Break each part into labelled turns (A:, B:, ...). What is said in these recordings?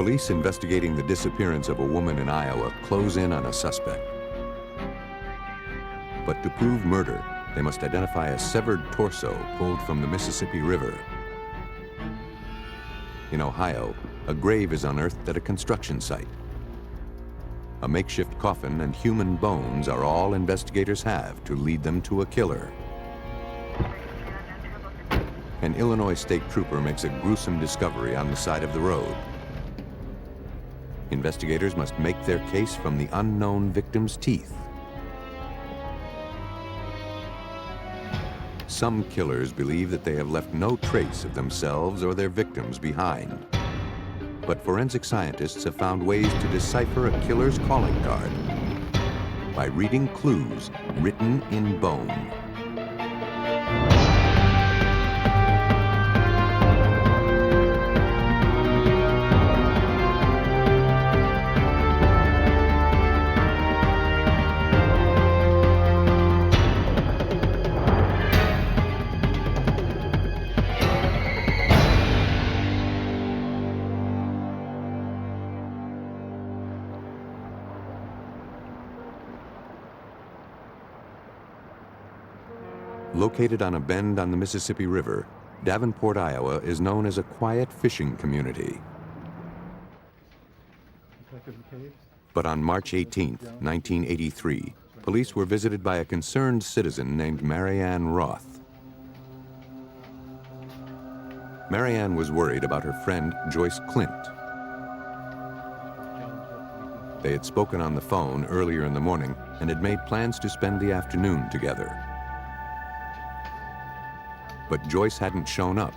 A: Police investigating the disappearance of a woman in Iowa close in on a suspect. But to prove murder, they must identify a severed torso pulled from the Mississippi River. In Ohio, a grave is unearthed at a construction site. A makeshift coffin and human bones are all investigators have to lead them to a killer. An Illinois state trooper makes a gruesome discovery on the side of the road. Investigators must make their case from the unknown victim's teeth. Some killers believe that they have left no trace of themselves or their victims behind. But forensic scientists have found ways to decipher a killer's calling card by reading clues written in bone. Located on a bend on the Mississippi River, Davenport, Iowa is known as a quiet fishing community. But on March 18, 1983, police were visited by a concerned citizen named Marianne Roth. Marianne was worried about her friend Joyce Clint. They had spoken on the phone earlier in the morning and had made plans to spend the afternoon together. But Joyce hadn't shown up.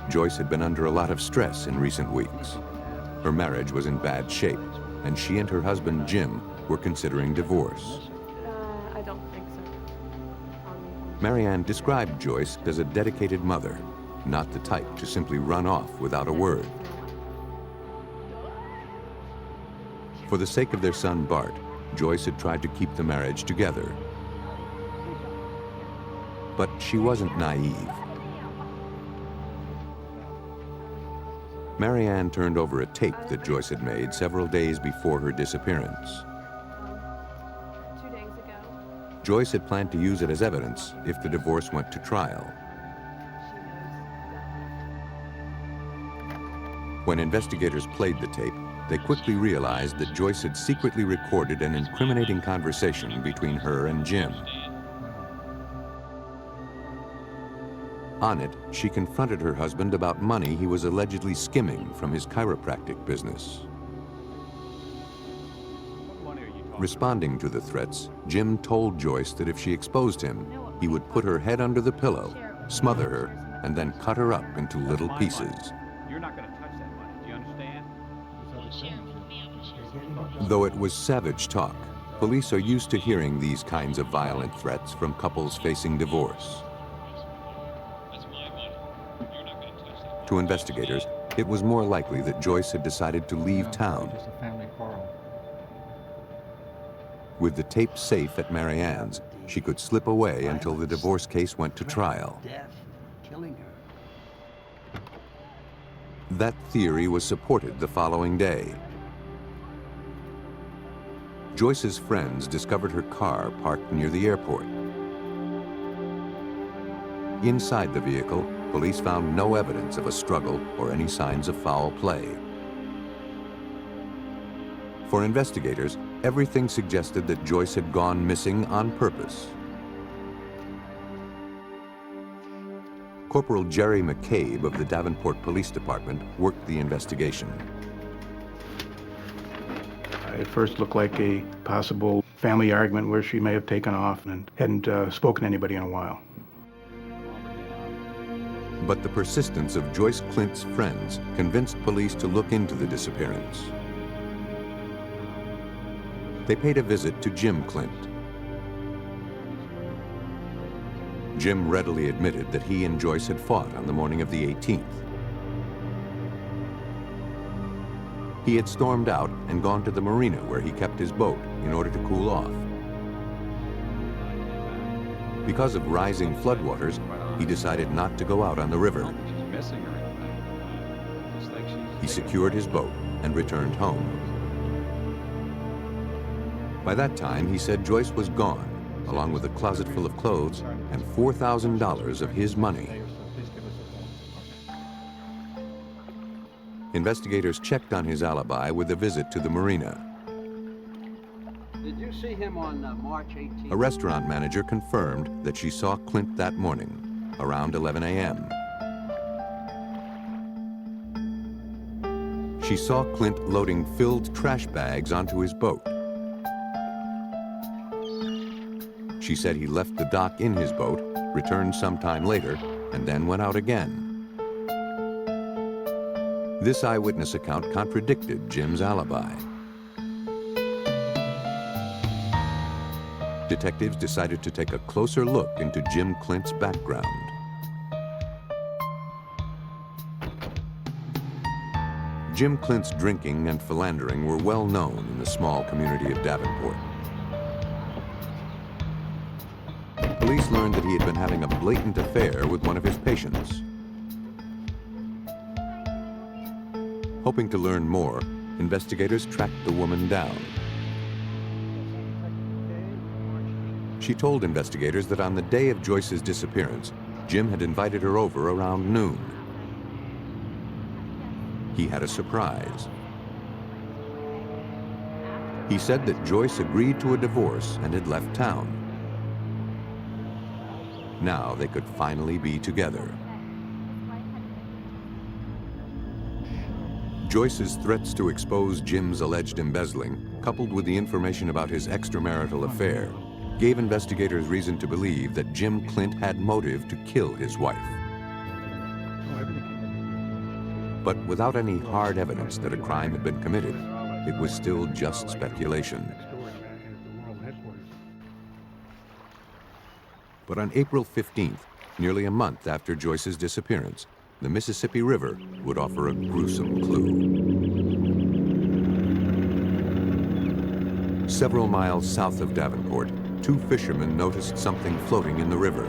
A: Joyce had been under a lot of stress in recent weeks. Her marriage was in bad shape, and she and her husband, Jim, were considering divorce.
B: I don't think so.
A: Marianne described Joyce as a dedicated mother, not the type to simply run off without a word. For the sake of their son, Bart, Joyce had tried to keep the marriage together. But she wasn't naive. Marianne turned over a tape that Joyce had made several days before her disappearance.
B: 2 days ago.
A: Joyce had planned to use it as evidence if the divorce went to trial. When investigators played the tape, they quickly realized that Joyce had secretly recorded an incriminating conversation between her and Jim. On it, she confronted her husband about money he was allegedly skimming from his chiropractic business. Responding to the threats, Jim told Joyce that if she exposed him, he would put her head under the pillow, smother her, and then cut her up into little pieces.
C: You're not going to touch that money, do you understand?
A: Though it was savage talk, police are used to hearing these kinds of violent threats from couples facing divorce. To investigators, it was more likely that Joyce had decided to leave town. With the tape safe at Marianne's, she could slip away until the divorce case went to trial. That theory was supported the following day. Joyce's friends discovered her car parked near the airport. Inside the vehicle, police found no evidence of a struggle or any signs of foul play. For investigators, everything suggested that Joyce had gone missing on purpose. Corporal Jerry McCabe of the Davenport Police Department worked the investigation.
D: It first looked like a possible family argument where she may have taken off and hadn't spoken to anybody in a while.
A: But the persistence of Joyce Clint's friends convinced police to look into the disappearance. They paid a visit to Jim Clint. Jim readily admitted that he and Joyce had fought on the morning of the 18th. He had stormed out and gone to the marina where he kept his boat in order to cool off. Because of rising floodwaters, he decided not to go out on the river. he secured his boat and returned home. By that time, he said Joyce was gone, along with a closet full of clothes and $4,000 of his money. Investigators checked on his alibi with a visit to the marina.
E: Did you see him on March 18th?
A: A restaurant manager confirmed that she saw Clint that morning, around 11 a.m. She saw Clint loading filled trash bags onto his boat. She said he left the dock in his boat, returned sometime later, and then went out again. This eyewitness account contradicted Jim's alibi. Detectives decided to take a closer look into Jim Clint's background. Jim Clint's drinking and philandering were well known in the small community of Davenport. Police learned that he had been having a blatant affair with one of his patients. Hoping to learn more, investigators tracked the woman down. She told investigators that on the day of Joyce's disappearance, Jim had invited her over around noon. He had a surprise. He said that Joyce agreed to a divorce and had left town. Now they could finally be together. Joyce's threats to expose Jim's alleged embezzling, coupled with the information about his extramarital affair, gave investigators reason to believe that Jim Clint had motive to kill his wife. But without any hard evidence that a crime had been committed, it was still just speculation. But on April 15th, nearly a month after Joyce's disappearance, the Mississippi River would offer a gruesome clue. Several miles south of Davenport, two fishermen noticed something floating in the river.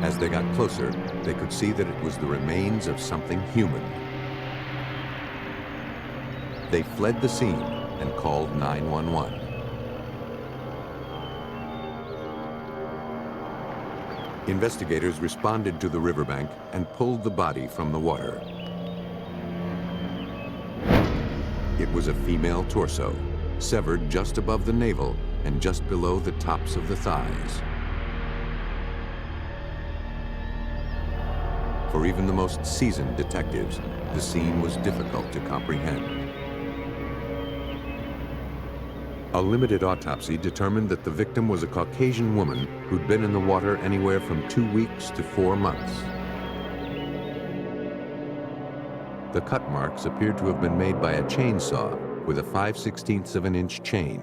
A: As they got closer, they could see that it was the remains of something human. They fled the scene and called 911. Investigators responded to the riverbank and pulled the body from the water. It was a female torso, severed just above the navel and just below the tops of the thighs. For even the most seasoned detectives, the scene was difficult to comprehend. A limited autopsy determined that the victim was a Caucasian woman who'd been in the water anywhere from 2 weeks to 4 months. The cut marks appeared to have been made by a chainsaw with a 5/16 of an inch chain.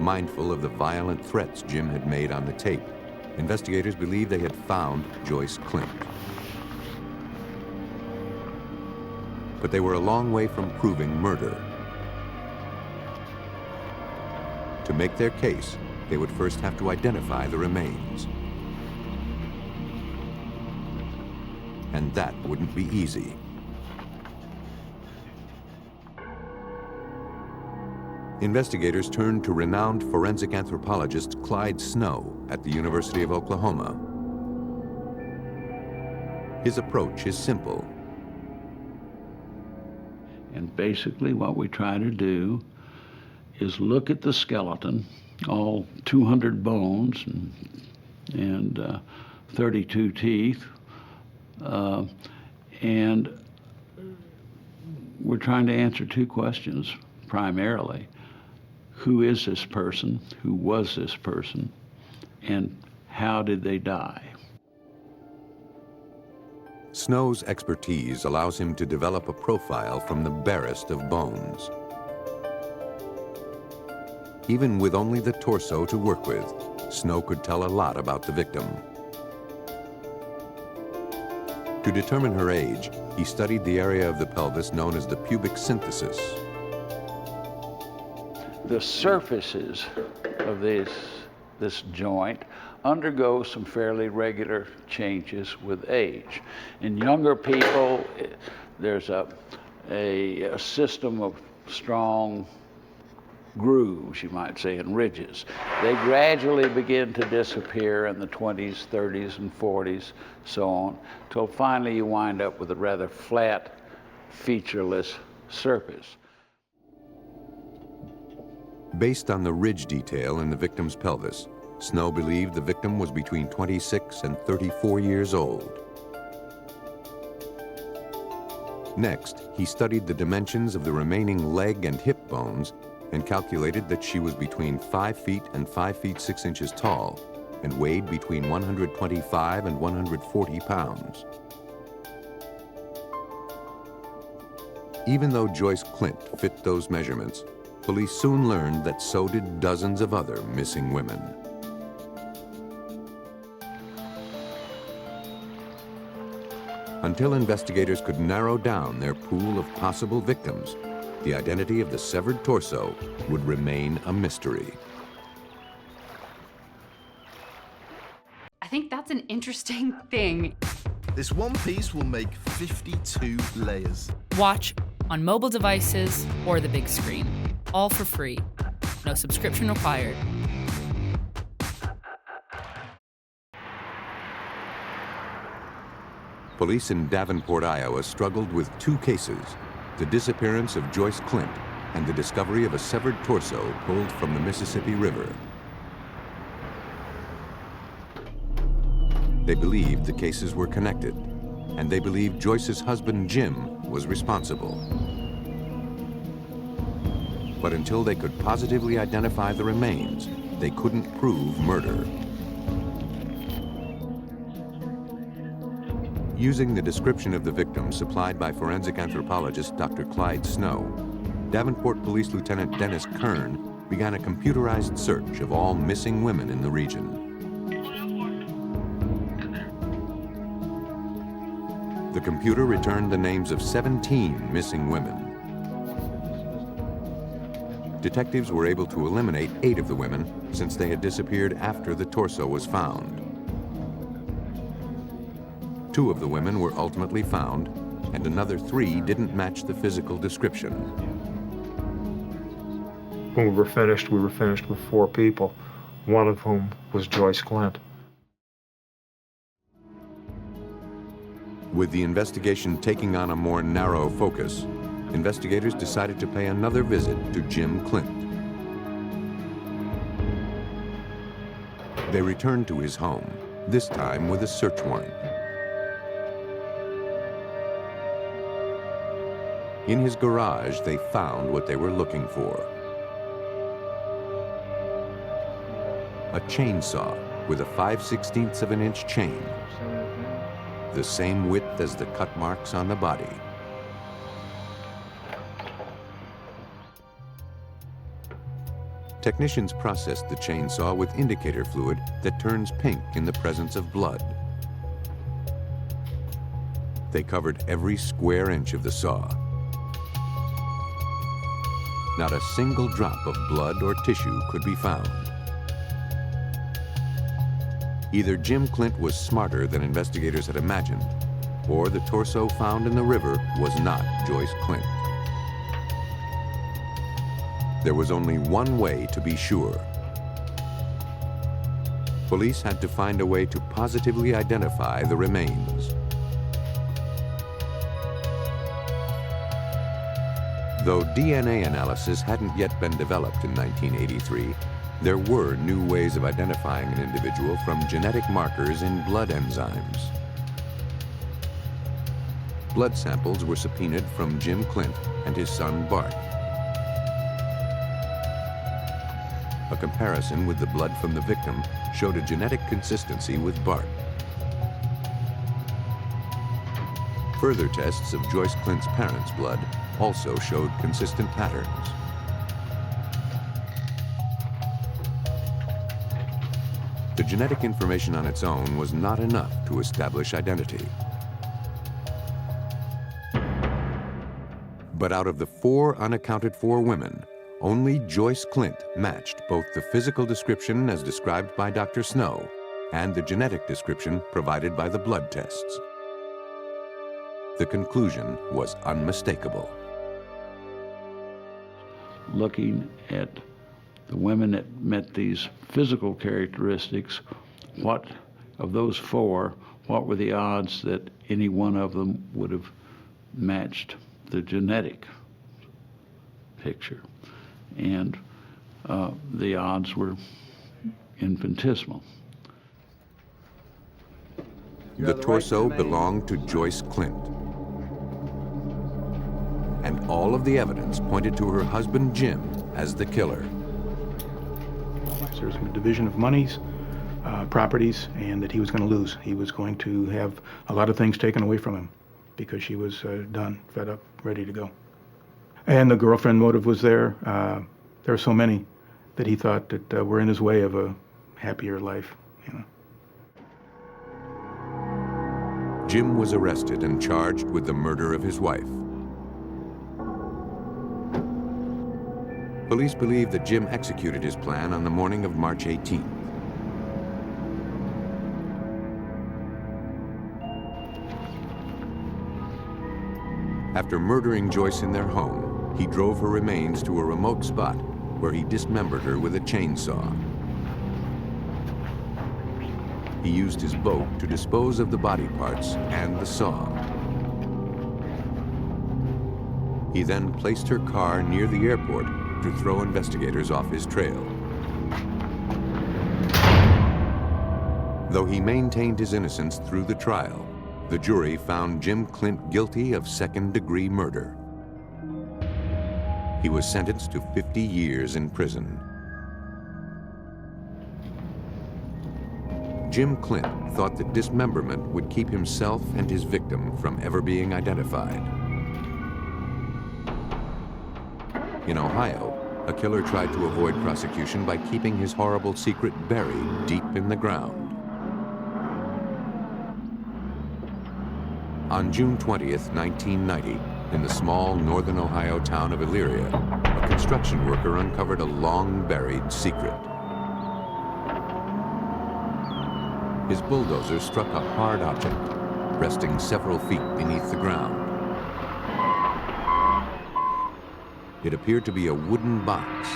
A: Mindful of the violent threats Jim had made on the tape, investigators believed they had found Joyce Clint. But they were a long way from proving murder. To make their case, they would first have to identify the remains. And that wouldn't be easy. Investigators turned to renowned forensic anthropologist Clyde Snow at the University of Oklahoma. His approach is simple.
F: And basically what we try to do is look at the skeleton, all 200 bones and 32 teeth, and we're trying to answer two questions primarily. Who is this person? Who was this person? And how did they die?
A: Snow's expertise allows him to develop a profile from the barest of bones. Even with only the torso to work with, Snow could tell a lot about the victim. To determine her age, he studied the area of the pelvis known as the pubic symphysis.
F: The surfaces of this joint undergo some fairly regular changes with age. In younger people, there's a system of strong grooves, you might say, and ridges. They gradually begin to disappear in the 20s, 30s, and 40s, so on, till finally you wind up with a rather flat, featureless surface.
A: Based on the ridge detail in the victim's pelvis, Snow believed the victim was between 26 and 34 years old. Next, he studied the dimensions of the remaining leg and hip bones and calculated that she was between 5 feet and 5 feet 6 inches tall and weighed between 125 and 140 pounds. Even though Joyce Clint fit those measurements, police soon learned that so did dozens of other missing women. Until investigators could narrow down their pool of possible victims, the identity of the severed torso would remain a mystery.
G: I think that's an interesting thing.
H: This one piece will make 52 layers.
I: Watch on mobile devices or the big screen, all for free. No subscription required.
A: Police in Davenport, Iowa struggled with two cases: the disappearance of Joyce Clint and the discovery of a severed torso pulled from the Mississippi River. They believed the cases were connected, and they believed Joyce's husband, Jim, was responsible. But until they could positively identify the remains, they couldn't prove murder. Using the description of the victim supplied by forensic anthropologist Dr. Clyde Snow, Davenport Police Lieutenant Dennis Kern began a computerized search of all missing women in the region. The computer returned the names of 17 missing women. Detectives were able to eliminate 8 of the women since they had disappeared after the torso was found. 2 of the women were ultimately found, and another 3 didn't match the physical description.
J: When we were finished with 4 people, one of whom was Joyce Clint.
A: With the investigation taking on a more narrow focus, investigators decided to pay another visit to Jim Clint. They returned to his home, this time with a search warrant. In his garage, they found what they were looking for: a chainsaw with a 5/16 of an inch chain, the same width as the cut marks on the body. Technicians processed the chainsaw with indicator fluid that turns pink in the presence of blood. They covered every square inch of the saw. Not a single drop of blood or tissue could be found. Either Jim Clint was smarter than investigators had imagined, or the torso found in the river was not Joyce Clint. There was only one way to be sure. Police had to find a way to positively identify the remains. Though DNA analysis hadn't yet been developed in 1983, there were new ways of identifying an individual from genetic markers in blood enzymes. Blood samples were subpoenaed from Jim Clint and his son Bart. A comparison with the blood from the victim showed a genetic consistency with Bart. Further tests of Joyce Clint's parents' blood also showed consistent patterns. The genetic information on its own was not enough to establish identity. But out of the 4 unaccounted for women, only Joyce Clint matched both the physical description as described by Dr. Snow and the genetic description provided by the blood tests. The conclusion was unmistakable.
F: Looking at the women that met these physical characteristics, what of those four, what were the odds that any one of them would have matched the genetic picture? And the odds were infinitesimal.
A: The torso belonged to Joyce Clint. And all of the evidence pointed to her husband Jim as the killer.
D: There was a division of monies, properties, and that he was going to lose. He was going to have a lot of things taken away from him because she was done, fed up, ready to go. And the girlfriend motive was there. There were so many that he thought that were in his way of a happier life, you know.
A: Jim was arrested and charged with the murder of his wife. Police believe that Jim executed his plan on the morning of March 18th. After murdering Joyce in their home, he drove her remains to a remote spot where he dismembered her with a chainsaw. He used his boat to dispose of the body parts and the saw. He then placed her car near the airport to throw investigators off his trail. Though he maintained his innocence through the trial, the jury found Jim Clint guilty of second-degree murder. He was sentenced to 50 years in prison. Jim Clint thought that dismemberment would keep himself and his victim from ever being identified. In Ohio, a killer tried to avoid prosecution by keeping his horrible secret buried deep in the ground. On June 20th, 1990, in the small northern Ohio town of Elyria, a construction worker uncovered a long-buried secret. His bulldozer struck a hard object, resting several feet beneath the ground. It appeared to be a wooden box.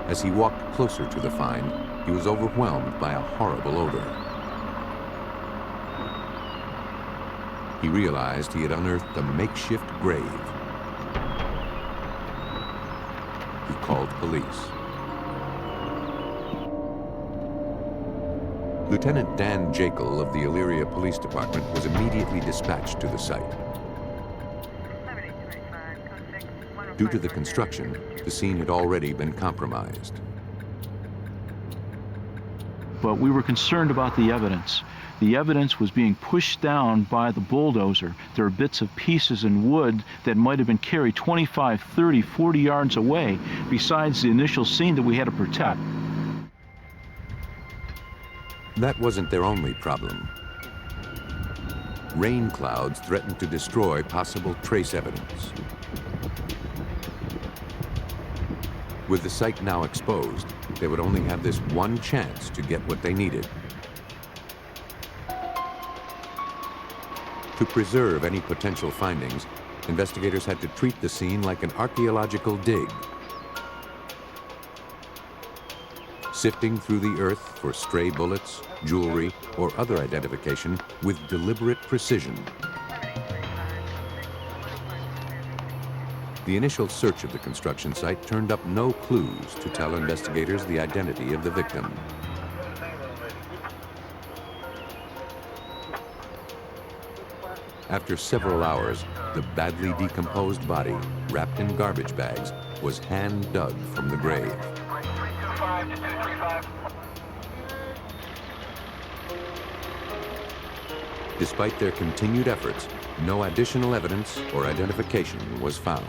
A: As he walked closer to the find, he was overwhelmed by a horrible odor. He realized he had unearthed a makeshift grave. He called police. Lieutenant Dan Jekyll of the Elyria Police Department was immediately dispatched to the site. Due to the construction, the scene had already been compromised.
K: But we were concerned about the evidence. The evidence was being pushed down by the bulldozer. There are bits of pieces in wood that might have been carried 25, 30, 40 yards away, besides the initial scene that we had to protect.
A: That wasn't their only problem. Rain clouds threatened to destroy possible trace evidence. With the site now exposed, they would only have this one chance to get what they needed. To preserve any potential findings, investigators had to treat the scene like an archaeological dig, sifting through the earth for stray bullets, jewelry, or other identification with deliberate precision. The initial search of the construction site turned up no clues to tell investigators the identity of the victim. After several hours, the badly decomposed body, wrapped in garbage bags, was hand-dug from the grave. Despite their continued efforts, no additional evidence or identification was found.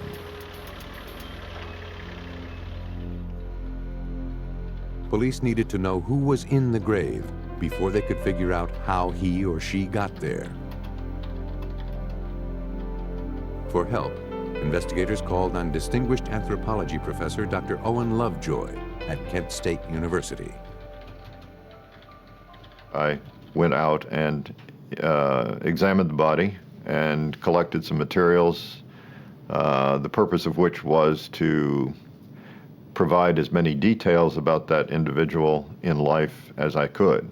A: Police needed to know who was in the grave before they could figure out how he or she got there. For help, investigators called on distinguished anthropology professor Dr. Owen Lovejoy, at Kent State University.
L: I went out and examined the body and collected some materials, the purpose of which was to provide as many details about that individual in life as I could.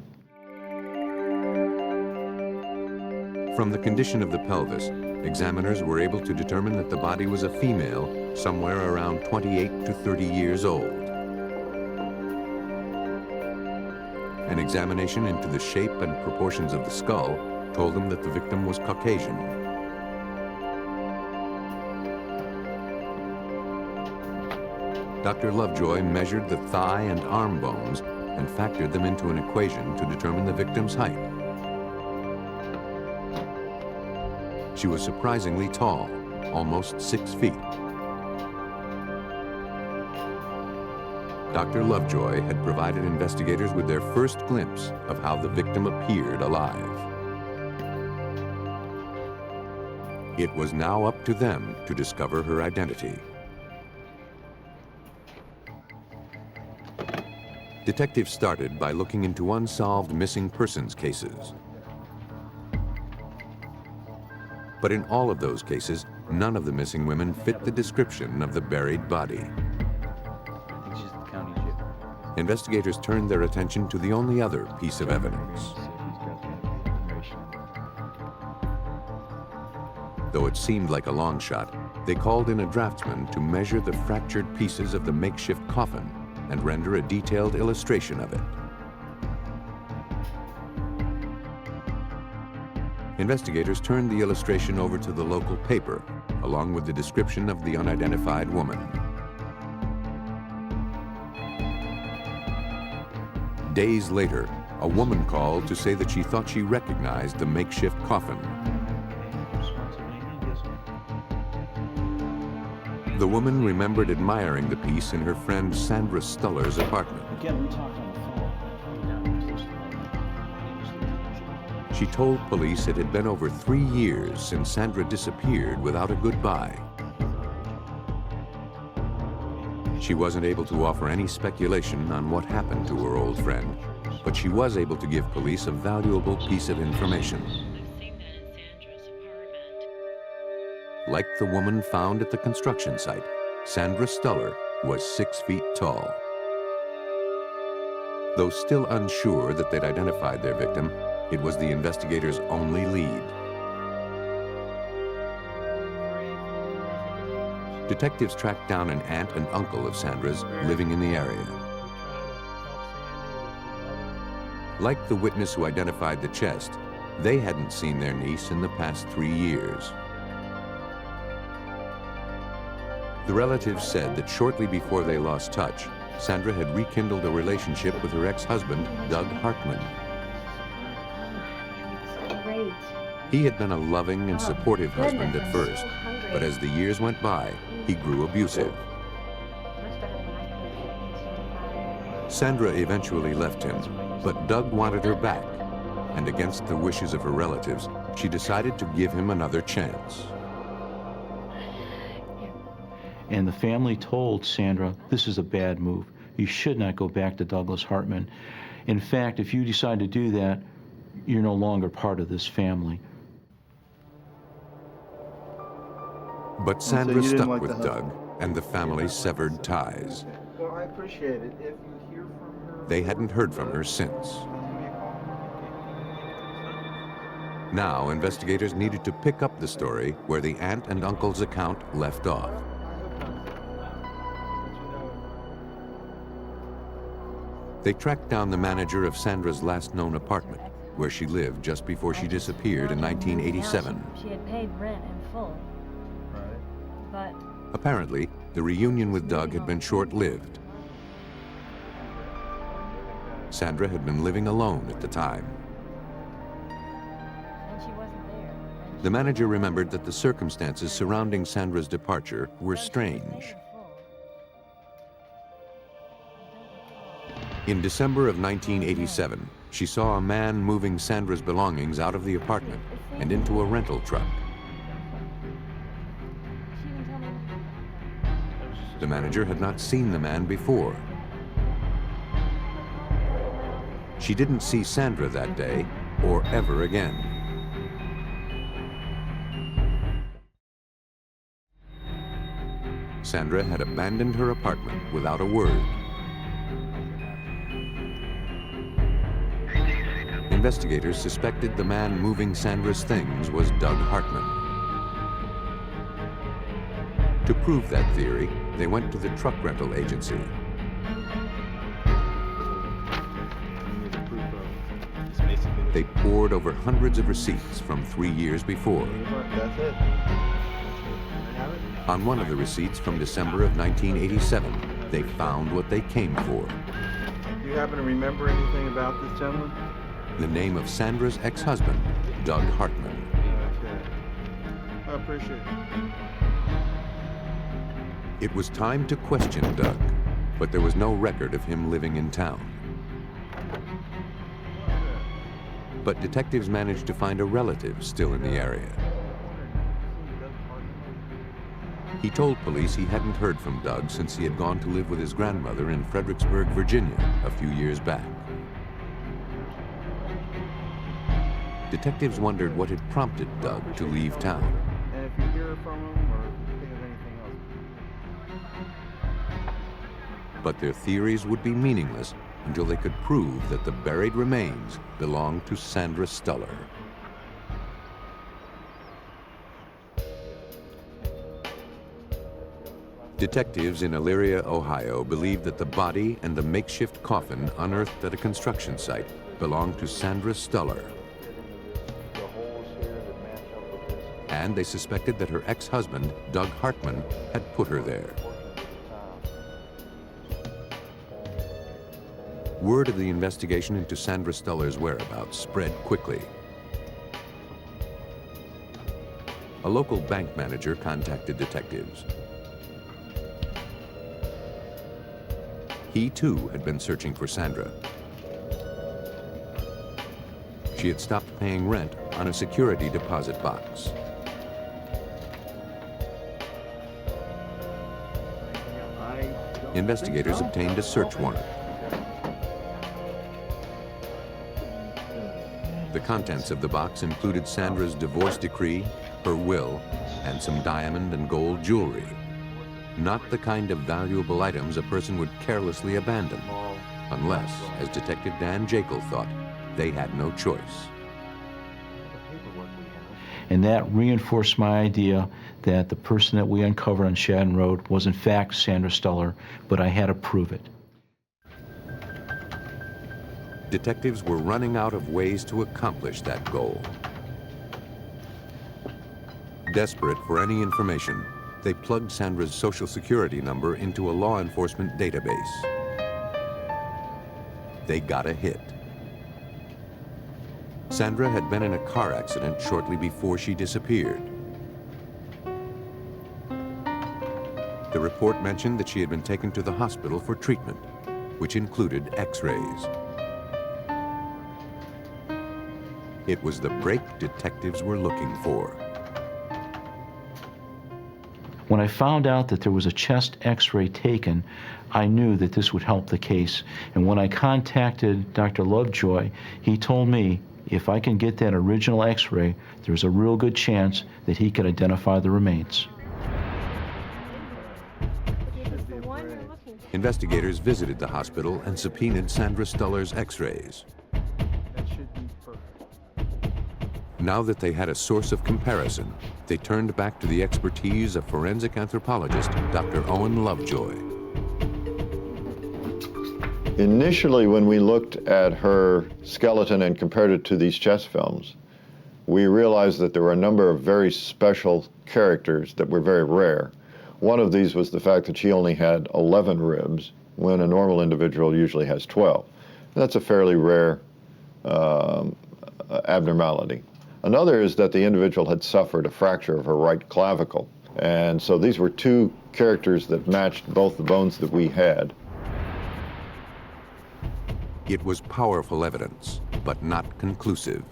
A: From the condition of the pelvis, examiners were able to determine that the body was a female, somewhere around 28 to 30 years old. An examination into the shape and proportions of the skull told them that the victim was Caucasian. Dr. Lovejoy measured the thigh and arm bones and factored them into an equation to determine the victim's height. She was surprisingly tall, almost 6 feet. Dr. Lovejoy had provided investigators with their first glimpse of how the victim appeared alive. It was now up to them to discover her identity. Detectives started by looking into unsolved missing persons cases. But in all of those cases, none of the missing women fit the description of the buried body.
C: I think she's the county jail.
A: Investigators turned their attention to the only other piece of evidence. Though it seemed like a long shot, they called in a draftsman to measure the fractured pieces of the makeshift coffin and render a detailed illustration of it. Investigators turned the illustration over to the local paper, along with the description of the unidentified woman. Days later, a woman called to say that she thought she recognized the makeshift coffin. The woman remembered admiring the piece in her friend Sandra Stuller's apartment.
K: Again, we talked on the phone.
A: She told police it had been over 3 years since Sandra disappeared without a goodbye. She wasn't able to offer any speculation on what happened to her old friend, but she was able to give police a valuable piece of information. Like the woman found at the construction site, Sandra Stuller was 6 feet tall. Though still unsure that they'd identified their victim, it was the investigators' only lead. Detectives tracked down an aunt and uncle of Sandra's living in the area. Like the witness who identified the chest, they hadn't seen their niece in the past 3 years. The relatives said that shortly before they lost touch, Sandra had rekindled a relationship with her ex-husband, Doug Hartman. He had been a loving and supportive husband at first, but as the years went by, he grew abusive. Sandra eventually left him, but Doug wanted her back, and against the wishes of her relatives, she decided to give him another chance.
K: And the family told Sandra, this is a bad move. You should not go back to Douglas Hartman. In fact, if you decide to do that, you're no longer part of this family.
A: But Sandra stuck with Doug, and the family severed ties.
M: Well, I appreciate it. If you hear from her...
A: They hadn't heard from her since. Now, investigators needed to pick up the story where the aunt and uncle's account left off. They tracked down the manager of Sandra's last known apartment, where she lived just before she disappeared in 1987.
N: She had paid rent in full. But
A: apparently, the reunion with Doug had been short-lived. Sandra had been living alone at the time.
N: and she wasn't there.
A: The manager remembered that the circumstances surrounding Sandra's departure were strange. In December of 1987, she saw a man moving Sandra's belongings out of the apartment and into a rental truck. The manager had not seen the man before. She didn't see Sandra that day or ever again. Sandra had abandoned her apartment without a word. Investigators suspected the man moving Sandra's things was Doug Hartman. To prove that theory, they went to the truck rental agency. They pored over hundreds of receipts from 3 years before.
M: That's it.
A: On one of the receipts from December of 1987, they found what they came for.
M: Do you happen to remember anything about this gentleman?
A: The name of Sandra's ex-husband, Doug Hartman.
M: Okay. I appreciate it.
A: It was time to question Doug, but there was no record of him living in town. But detectives managed to find a relative still in the area. He told police he hadn't heard from Doug since he had gone to live with his grandmother in Fredericksburg, Virginia, a few years back. Detectives wondered what had prompted Doug to leave town.
M: And if you hear from him or think of anything else.
A: But their theories would be meaningless until they could prove that the buried remains belonged to Sandra Stuller. Detectives in Elyria, Ohio, believed that the body and the makeshift coffin unearthed at a construction site belonged to Sandra Stuller. And they suspected that her ex-husband, Doug Hartman, had put her there. Word of the investigation into Sandra Stuller's whereabouts spread quickly. A local bank manager contacted detectives. He too had been searching for Sandra. She had stopped paying rent on a security deposit box. Investigators obtained a search warrant. The contents of the box included Sandra's divorce decree, her will, and some diamond and gold jewelry. Not the kind of valuable items a person would carelessly abandon, unless, as Detective Dan Jekyll thought, they had no choice.
K: And that reinforced my idea that the person that we uncovered on Shadden Road was in fact Sandra Stuller, but I had to prove it.
A: Detectives were running out of ways to accomplish that goal. Desperate for any information, they plugged Sandra's Social Security number into a law enforcement database. They got a hit. Sandra had been in a car accident shortly before she disappeared. The report mentioned that she had been taken to the hospital for treatment, which included X-rays. It was the break detectives were looking for.
K: When I found out that there was a chest X-ray taken, I knew that this would help the case. And when I contacted Dr. Lovejoy, he told me if I can get that original X-ray, there's a real good chance that he could identify the remains.
A: Investigators visited the hospital and subpoenaed Sandra Stuller's X-rays. Now that they had a source of comparison, they turned back to the expertise of forensic anthropologist Dr. Owen Lovejoy.
L: Initially, when we looked at her skeleton and compared it to these chest films, we realized that there were a number of very special characters that were very rare. One of these was the fact that she only had 11 ribs, when a normal individual usually has 12. That's a fairly rare abnormality. Another is that the individual had suffered a fracture of her right clavicle. And so these were two characters that matched both the bones that we had.
A: It was powerful evidence, but not conclusive.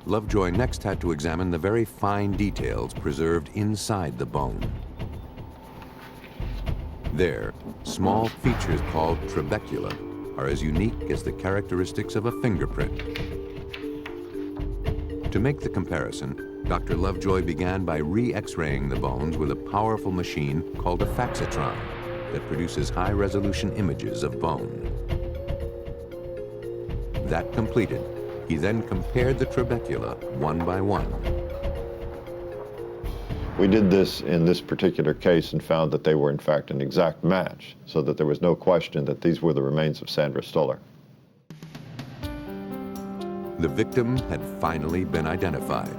A: Lovejoy next had to examine the very fine details preserved inside the bone. There, small features called trabecula are as unique as the characteristics of a fingerprint. To make the comparison, Dr. Lovejoy began by re-X-raying the bones with a powerful machine called a faxitron that produces high-resolution images of bone. That completed, he then compared the trabecula one by one.
L: We did this in this particular case and found that they were in fact an exact match, so that there was no question that these were the remains of Sandra Stoller.
A: The victim had finally been identified.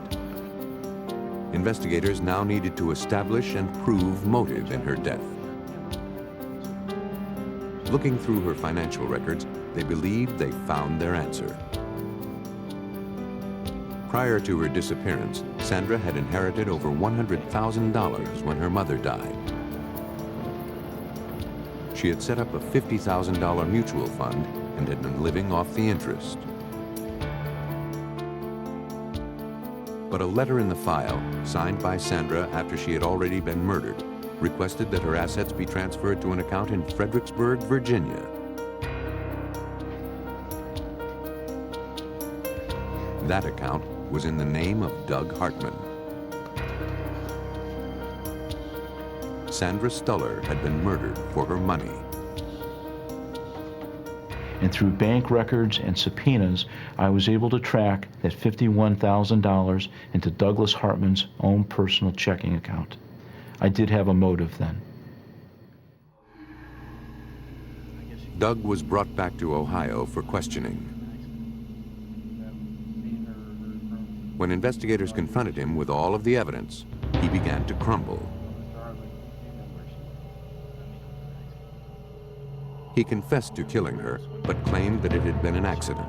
A: Investigators now needed to establish and prove motive in her death. Looking through her financial records, they believed they found their answer. Prior to her disappearance, Sandra had inherited over $100,000 when her mother died. She had set up a $50,000 mutual fund and had been living off the interest. But a letter in the file, signed by Sandra after she had already been murdered, requested that her assets be transferred to an account in Fredericksburg, Virginia. That account was in the name of Doug Hartman. Sandra Stoller had been murdered for her money.
K: And through bank records and subpoenas, I was able to track that $51,000 into Douglas Hartman's own personal checking account. I did have a motive then.
A: Doug was brought back to Ohio for questioning. When investigators confronted him with all of the evidence, he began to crumble. He confessed to killing her, but claimed that it had been an accident.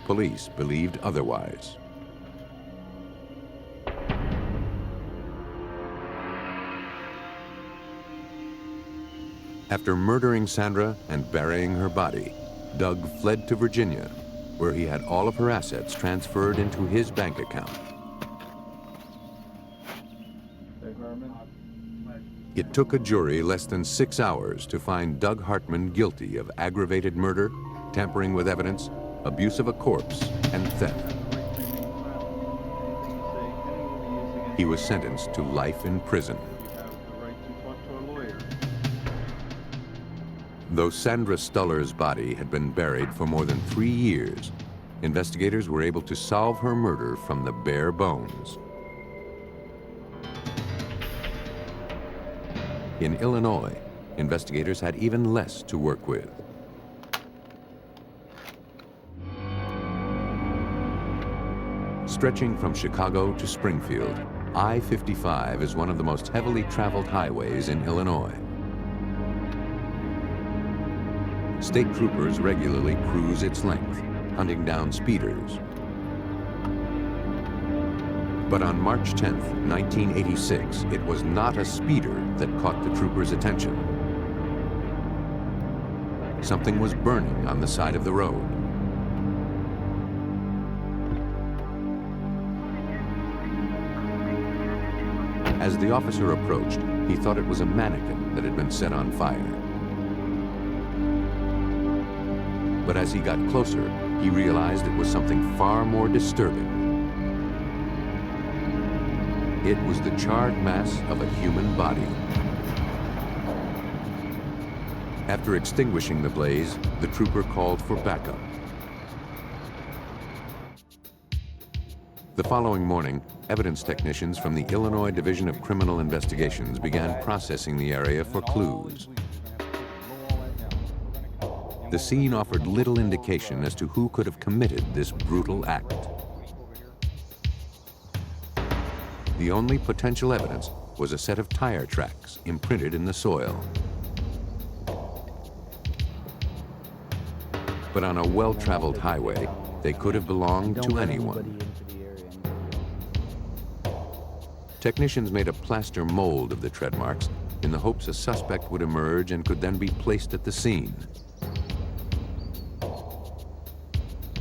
A: Police believed otherwise. After murdering Sandra and burying her body, Doug fled to Virginia, where he had all of her assets transferred into his bank account. It took a jury less than 6 hours to find Doug Hartman guilty of aggravated murder, tampering with evidence, abuse of a corpse, and theft. He was sentenced to life in prison. Though Sandra Stoller's body had been buried for more than 3 years, investigators were able to solve her murder from the bare bones. In Illinois, investigators had even less to work with. Stretching from Chicago to Springfield, I-55 is one of the most heavily traveled highways in Illinois. State troopers regularly cruise its length, hunting down speeders. But on March 10th, 1986, it was not a speeder that caught the troopers' attention. Something was burning on the side of the road. As the officer approached, he thought it was a mannequin that had been set on fire. But as he got closer, he realized it was something far more disturbing. It was the charred mass of a human body. After extinguishing the blaze, the trooper called for backup. The following morning, evidence technicians from the Illinois Division of Criminal Investigations began processing the area for clues. The scene offered little indication as to who could have committed this brutal act. The only potential evidence was a set of tire tracks imprinted in the soil. But on a well-traveled highway, they could have belonged to anyone. Technicians made a plaster mold of the tread marks in the hopes a suspect would emerge and could then be placed at the scene.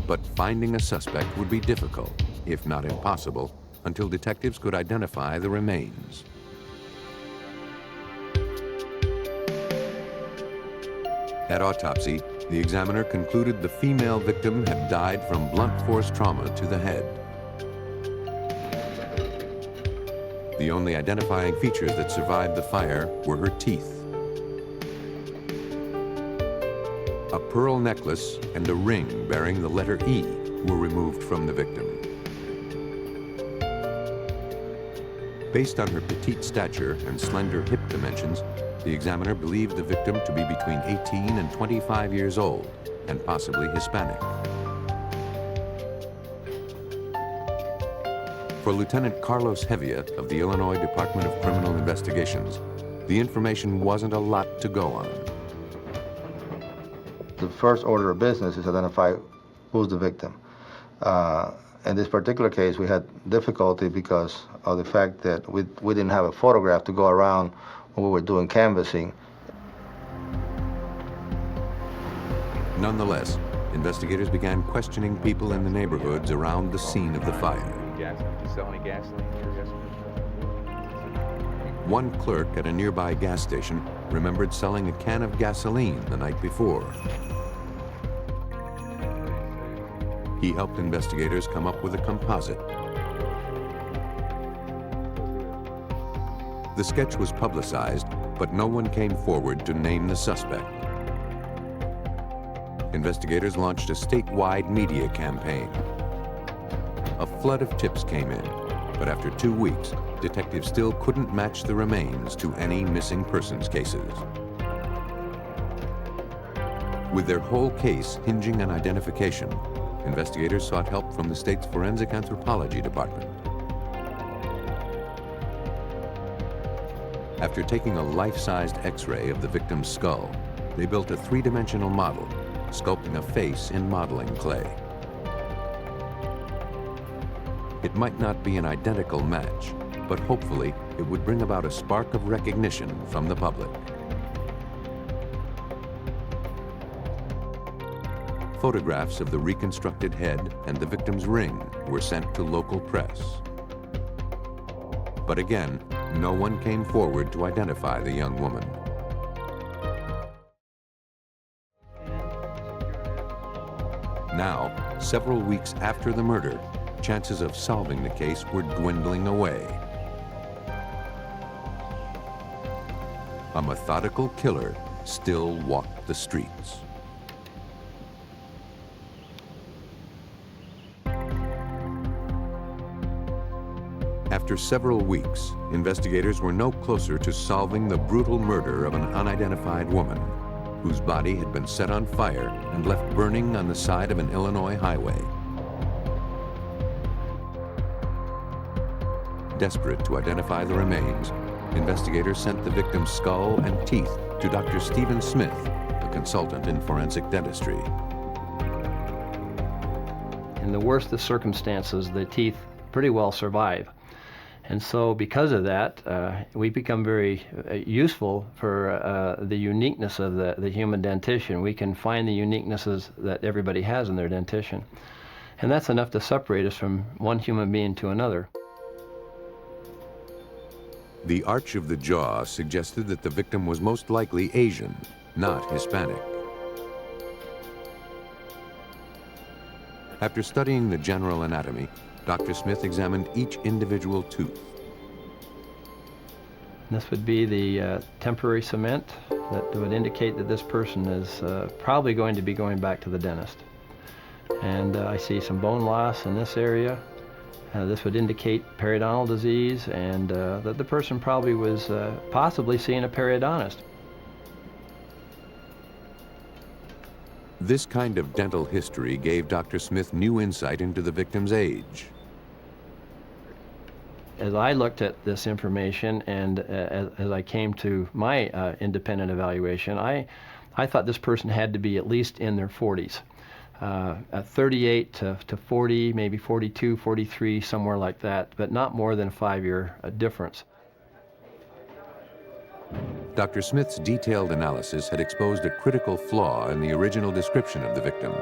A: But finding a suspect would be difficult, if not impossible, until detectives could identify the remains. At autopsy, the examiner concluded the female victim had died from blunt force trauma to the head. The only identifying features that survived the fire were her teeth. A pearl necklace and a ring bearing the letter E were removed from the victim. Based on her petite stature and slender hip dimensions, the examiner believed the victim to be between 18 and 25 years old and possibly Hispanic. For Lieutenant Carlos Hevia of the Illinois Department of Criminal Investigations, the information wasn't a lot to go on.
O: The first order of business is identify who's the victim. In this particular case, we had difficulty because of the fact that we didn't have a photograph to go around when we were doing canvassing.
A: Nonetheless, investigators began questioning people in the neighborhoods around the scene of the fire.
C: Gas, do you sell any gasoline here?
A: One clerk at a nearby gas station remembered selling a can of gasoline the night before. He helped investigators come up with a composite. The sketch was publicized, but no one came forward to name the suspect. Investigators launched a statewide media campaign. A flood of tips came in, but after 2 weeks, detectives still couldn't match the remains to any missing persons cases. With their whole case hinging on identification, investigators sought help from the state's Forensic Anthropology Department. After taking a life-sized X-ray of the victim's skull, they built a three-dimensional model, sculpting a face in modeling clay. It might not be an identical match, but hopefully it would bring about a spark of recognition from the public. Photographs of the reconstructed head and the victim's ring were sent to local press. But again, no one came forward to identify the young woman. Now, several weeks after the murder, chances of solving the case were dwindling away. A methodical killer still walked the streets. After several weeks, investigators were no closer to solving the brutal murder of an unidentified woman whose body had been set on fire and left burning on the side of an Illinois highway. Desperate to identify the remains, investigators sent the victim's skull and teeth to Dr. Stephen Smith, a consultant in forensic dentistry.
P: In the worst of circumstances, the teeth pretty well survive. And so because of that, we become very useful for the uniqueness of the human dentition. We can find the uniquenesses that everybody has in their dentition. And that's enough to separate us from one human being to another.
A: The arch of the jaw suggested that the victim was most likely Asian, not Hispanic. After studying the general anatomy, Dr. Smith examined each individual tooth.
P: This would be the temporary cement that would indicate that this person is probably going to be going back to the dentist. And I see some bone loss in this area. This would indicate periodontal disease and that the person probably was possibly seeing a periodontist.
A: This kind of dental history gave Dr. Smith new insight into the victim's age.
P: As I looked at this information and as I came to my independent evaluation, I thought this person had to be at least in their 40s. 38 to 40, maybe 42, 43, somewhere like that, but not more than a 5-year difference.
A: Dr. Smith's detailed analysis had exposed a critical flaw in the original description of the victim.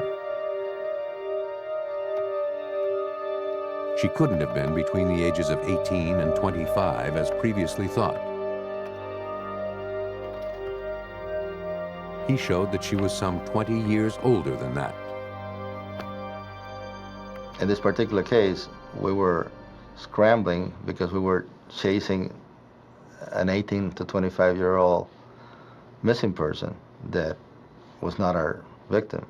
A: She couldn't have been between the ages of 18 and 25 as previously thought. He showed that she was some 20 years older than that.
O: In this particular case, we were scrambling because we were chasing an 18 to 25-year-old missing person that was not our victim.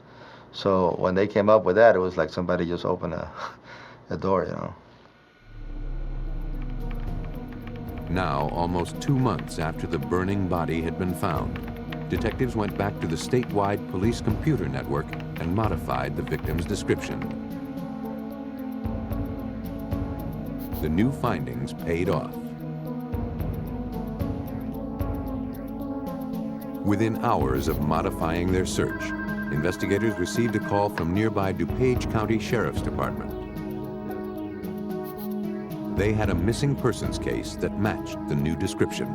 O: So when they came up with that, it was like somebody just opened a door, you know.
A: Now, almost 2 months after the burning body had been found, detectives went back to the statewide police computer network and modified the victim's description. The new findings paid off. Within hours of modifying their search, investigators received a call from nearby DuPage County Sheriff's Department. They had a missing persons case that matched the new description.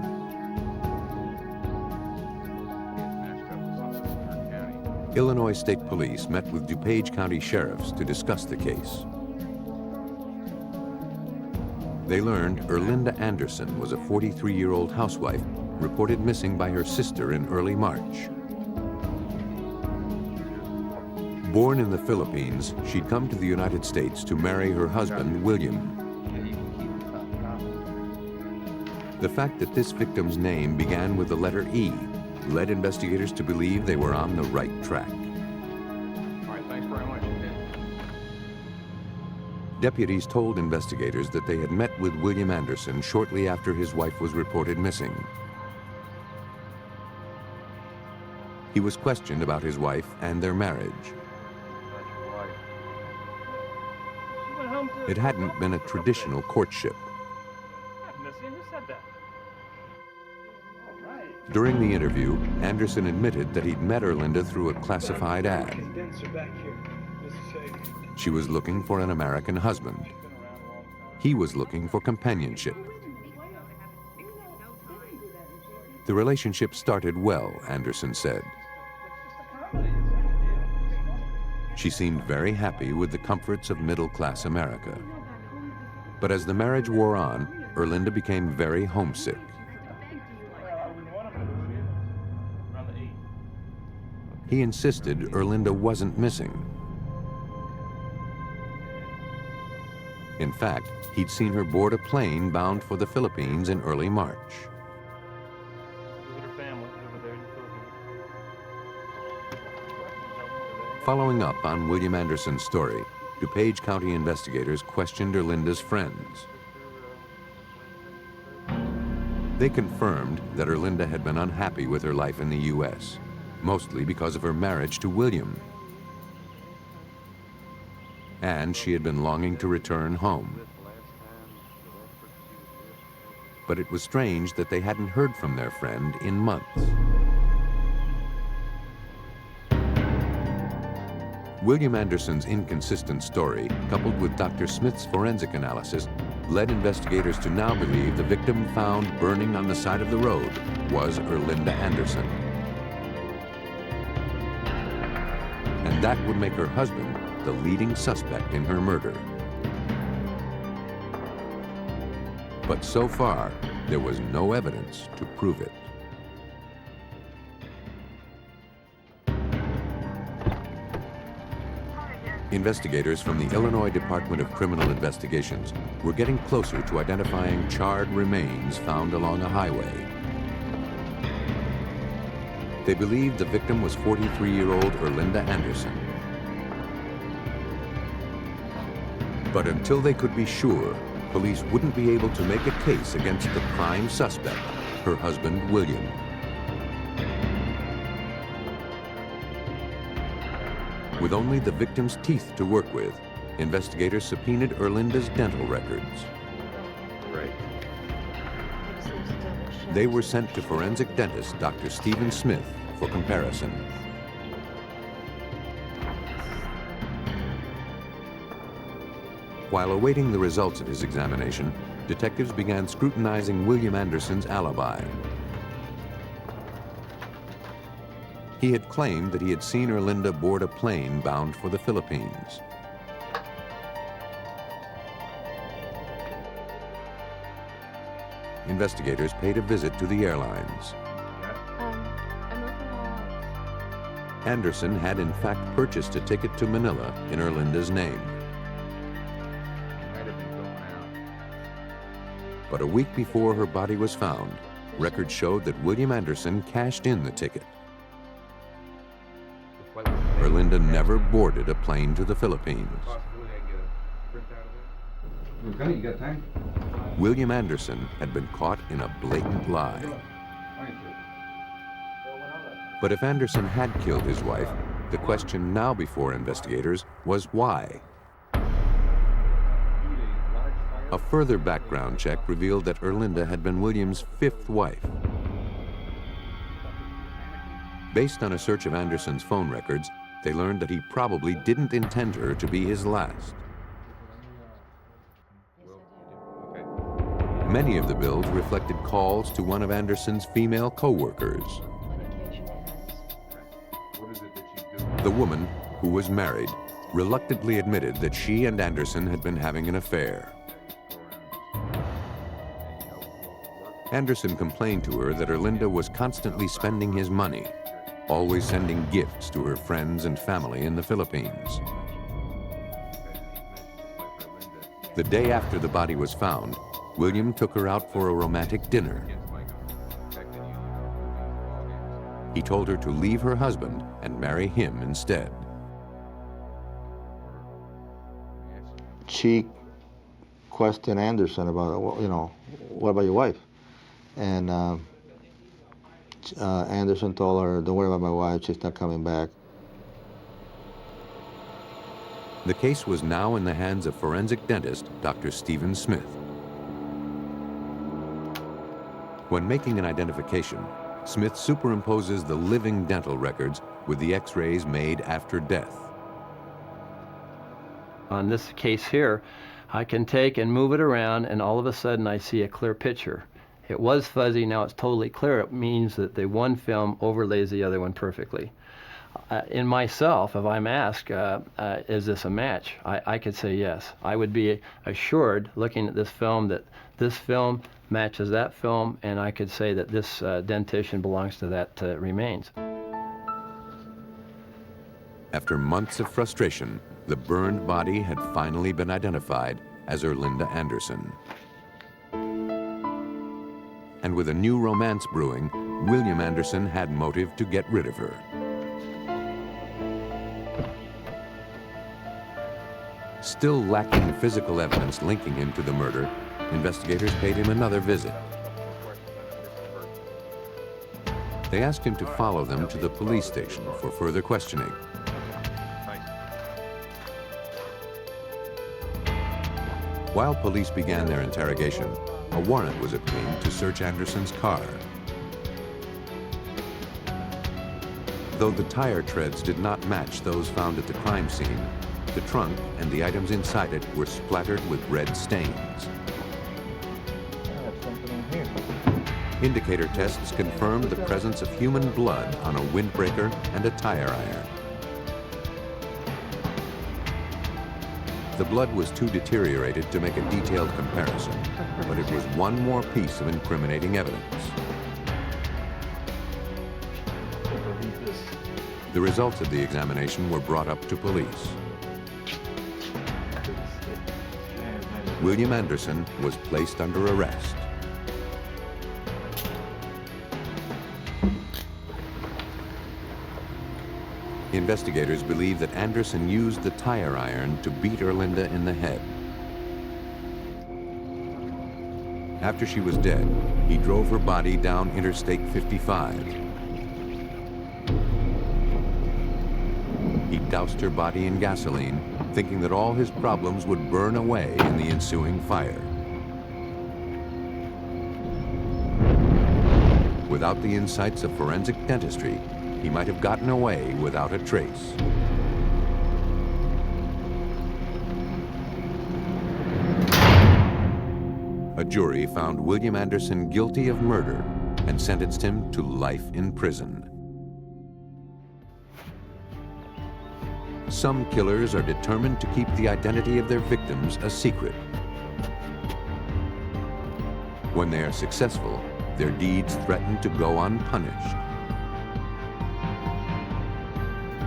A: Illinois State Police met with DuPage County Sheriffs to discuss the case. They learned Erlinda Anderson was a 43-year-old housewife reported missing by her sister in early March. Born in the Philippines, she'd come to the United States to marry her husband, William. The fact that this victim's name began with the letter E led investigators to believe they were on the right track.
C: All right, thanks very much.
A: Deputies told investigators that they had met with William Anderson shortly after his wife was reported missing. He was questioned about his wife and their marriage. It hadn't been a traditional courtship. During the interview, Anderson admitted that he'd met Erlinda through a classified ad. She was looking for an American husband. He was looking for companionship. The relationship started well, Anderson said. She seemed very happy with the comforts of middle-class America. But as the marriage wore on, Erlinda became very homesick. He insisted Erlinda wasn't missing. In fact, he'd seen her board a plane bound for the Philippines in early March. Following up on William Anderson's story, DuPage County investigators questioned Erlinda's friends. They confirmed that Erlinda had been unhappy with her life in the U.S., mostly because of her marriage to William. And she had been longing to return home. But it was strange that they hadn't heard from their friend in months. William Anderson's inconsistent story, coupled with Dr. Smith's forensic analysis, led investigators to now believe the victim found burning on the side of the road was Erlinda Anderson. And that would make her husband the leading suspect in her murder. But so far, there was no evidence to prove it. Investigators from the Illinois Department of Criminal Investigations were getting closer to identifying charred remains found along a highway. They believed the victim was 43-year-old Erlinda Anderson. But until they could be sure, police wouldn't be able to make a case against the prime suspect, her husband, William. With only the victim's teeth to work with, investigators subpoenaed Erlinda's dental records.
C: Great.
A: They were sent to forensic dentist Dr. Stephen Smith for comparison. While awaiting the results of his examination, detectives began scrutinizing William Anderson's alibi. He had claimed that he had seen Erlinda board a plane bound for the Philippines. Investigators paid a visit to the airlines.
B: I'm looking at
A: Anderson had in fact purchased a ticket to Manila in Erlinda's name. But a week before her body was found, records showed that William Anderson cashed in the ticket. Erlinda never boarded a plane to the Philippines.
M: Okay, you got time?
A: William Anderson had been caught in a blatant lie. But if Anderson had killed his wife, the question now before investigators was why? A further background check revealed that Erlinda had been William's 5th wife. Based on a search of Anderson's phone records, they learned that he probably didn't intend her to be his last. Many of the bills reflected calls to one of Anderson's female co-workers. The woman, who was married, reluctantly admitted that she and Anderson had been having an affair. Anderson complained to her that Erlinda was constantly spending his money, always sending gifts to her friends and family in the Philippines. The day after the body was found, William took her out for a romantic dinner. He told her to leave her husband and marry him instead.
O: She questioned Anderson about, you know, what about your wife? And Anderson told her, don't worry about my wife, she's not coming back.
A: The case was now in the hands of forensic dentist Dr. Stephen Smith. When making an identification, Smith superimposes the living dental records with the x-rays made after death.
P: On this case here, I can take and move it around, and all of a sudden I see a clear picture. It was fuzzy, now it's totally clear. It means that the one film overlays the other one perfectly. In myself, if I'm asked, is this a match, I could say yes. I would be assured, looking at this film, that this film matches that film, and I could say that this dentition belongs to that remains.
A: After months of frustration, the burned body had finally been identified as Erlinda Anderson. And with a new romance brewing, William Anderson had motive to get rid of her. Still lacking physical evidence linking him to the murder, investigators paid him another visit. They asked him to follow them to the police station for further questioning. While police began their interrogation, a warrant was obtained to search Anderson's car. Though the tire treads did not match those found at the crime scene, the trunk and the items inside it were splattered with red stains. Indicator tests confirmed the presence of human blood on a windbreaker and a tire iron. The blood was too deteriorated to make a detailed comparison, but it was one more piece of incriminating evidence. The results of the examination were brought up to police. William Anderson was placed under arrest. Investigators believe that Anderson used the tire iron to beat Erlinda in the head. After she was dead, he drove her body down Interstate 55. He doused her body in gasoline, thinking that all his problems would burn away in the ensuing fire. Without the insights of forensic dentistry, he might have gotten away without a trace. A jury found William Anderson guilty of murder and sentenced him to life in prison. Some killers are determined to keep the identity of their victims a secret. When they are successful, their deeds threaten to go unpunished.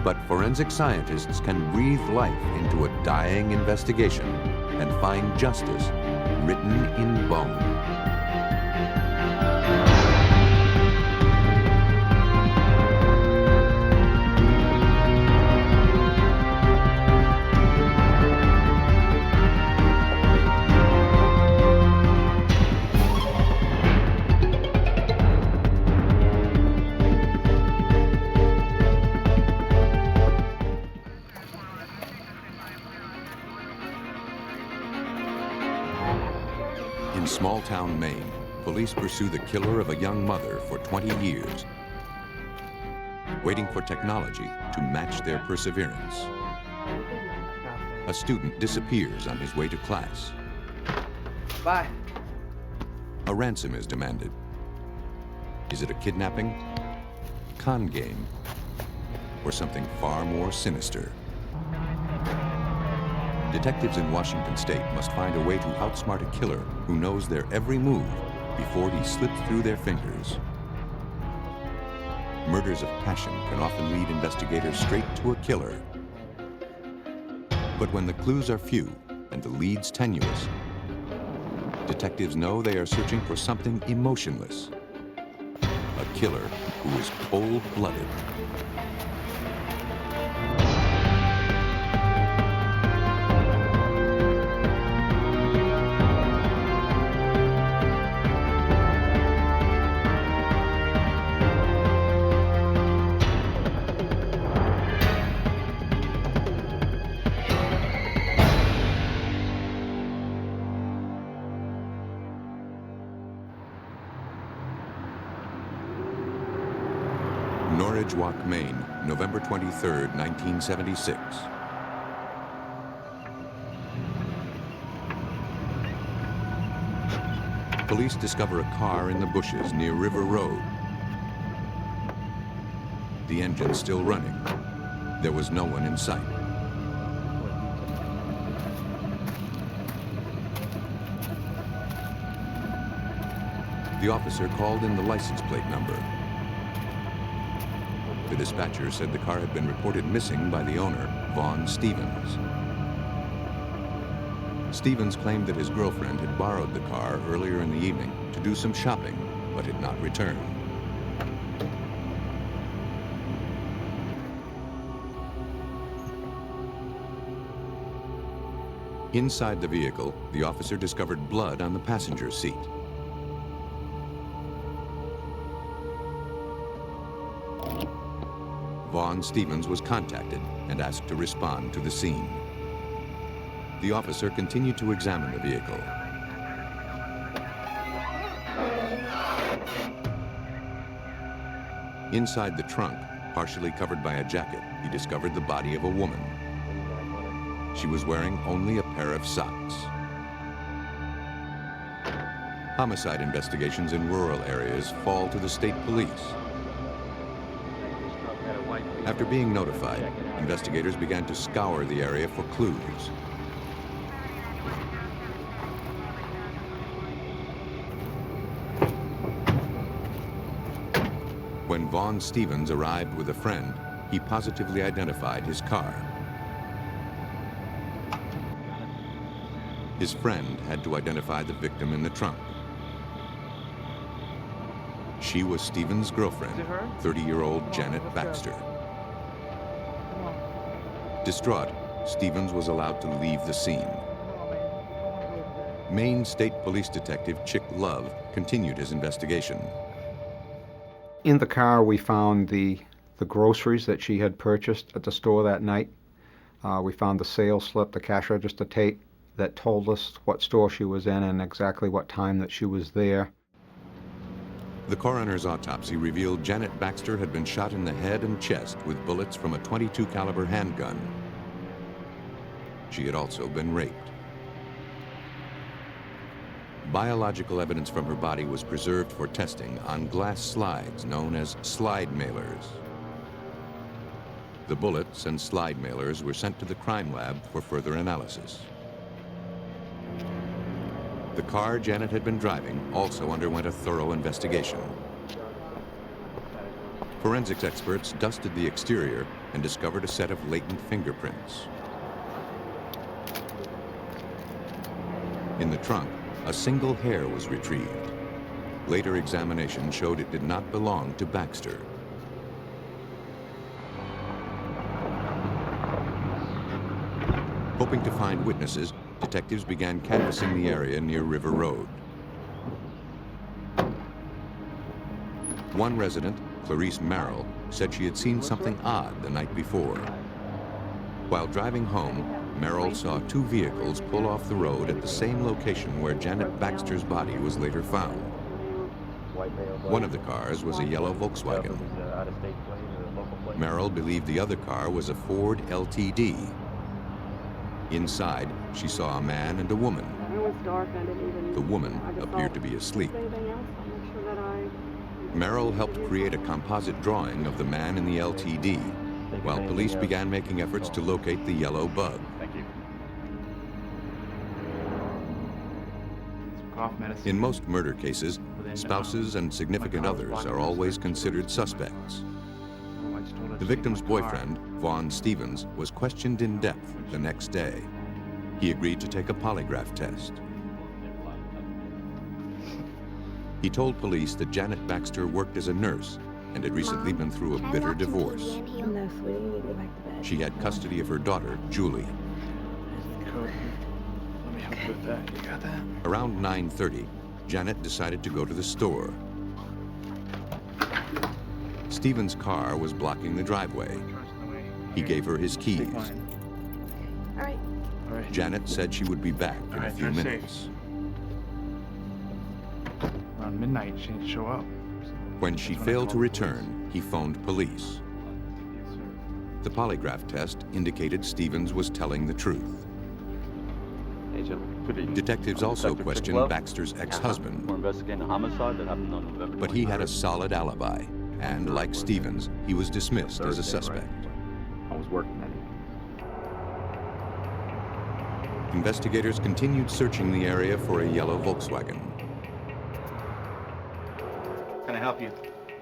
A: But forensic scientists can breathe life into a dying investigation and find justice written in bone. In small-town Maine, police pursue the killer of a young mother for 20 years, waiting for technology to match their perseverance. A student disappears on his way to class.
E: Bye.
A: A ransom is demanded. Is it a kidnapping, con game, or something far more sinister? Detectives in Washington State must find a way to outsmart a killer who knows their every move before he slips through their fingers. Murders of passion can often lead investigators straight to a killer. But when the clues are few and the leads tenuous, detectives know they are searching for something emotionless. A killer who is cold-blooded. Norridge Walk, Maine, November 23, 1976. Police discover a car in the bushes near River Road. The engine still running. There was no one in sight. The officer called in the license plate number. The dispatcher said the car had been reported missing by the owner, Vaughn Stevens. Stevens claimed that his girlfriend had borrowed the car earlier in the evening to do some shopping, but had not returned. Inside the vehicle, the officer discovered blood on the passenger seat. Vaughn Stevens was contacted and asked to respond to the scene. The officer continued to examine the vehicle. Inside the trunk, partially covered by a jacket, he discovered the body of a woman. She was wearing only a pair of socks. Homicide investigations in rural areas fall to the state police. After being notified, investigators began to scour the area for clues. When Vaughn Stevens arrived with a friend, he positively identified his car. His friend had to identify the victim in the trunk. She was Stevens' girlfriend, 30-year-old Janet Baxter. Distraught, Stevens was allowed to leave the scene. Maine State Police Detective Chick Love continued his investigation.
Q: In the car, we found the groceries that she had purchased at the store that night. We found the sales slip, the cash register tape that told us what store she was in and exactly what time that she was there.
A: The coroner's autopsy revealed Janet Baxter had been shot in the head and chest with bullets from a .22 caliber handgun. She had also been raped. Biological evidence from her body was preserved for testing on glass slides known as slide mailers. The bullets and slide mailers were sent to the crime lab for further analysis. The car Janet had been driving also underwent a thorough investigation. Forensics experts dusted the exterior and discovered a set of latent fingerprints. In the trunk, a single hair was retrieved. Later examination showed it did not belong to Baxter. Hoping to find witnesses, detectives began canvassing the area near River Road. One resident, Clarice Merrill, said she had seen something odd the night before. While driving home, Merrill saw two vehicles pull off the road at the same location where Janet Baxter's body was later found. One of the cars was a yellow Volkswagen. Merrill believed the other car was a Ford LTD. Inside, she saw a man and a woman.
B: It was dark. I didn't even.
A: The woman appeared to be asleep.
B: Anything else? I'll make sure that I.
A: Merrill helped create a composite drawing of the man in the LTD, while police began making efforts to locate the yellow bug.
C: Thank you.
A: In most murder cases, spouses and significant others are always considered suspects. The victim's boyfriend, Vaughn Stevens, was questioned in depth the next day. He agreed to take a polygraph test. He told police that Janet Baxter worked as a nurse and had recently been through a bitter divorce.
B: No, sweetie, you need to go back to bed.
A: She had custody of her daughter, Julie.
K: Let me help you with that. You got that?
A: Around 9:30, Janet decided to go to the store. Stevens' car was blocking the driveway. He gave her his keys.
B: All right.
A: Janet said she would be back in a few minutes.
K: Around midnight, she didn't show up.
A: When she failed to return, he phoned police. The polygraph test indicated Stevens was telling the truth. Detectives also questioned Baxter's ex-husband.
R: We're investigating a homicide that happened on November 23rd.
A: But he had a solid alibi, and like Stevens, he was dismissed as a suspect.
R: I was working at it.
A: Investigators continued searching the area for a yellow Volkswagen.
R: Can I help you?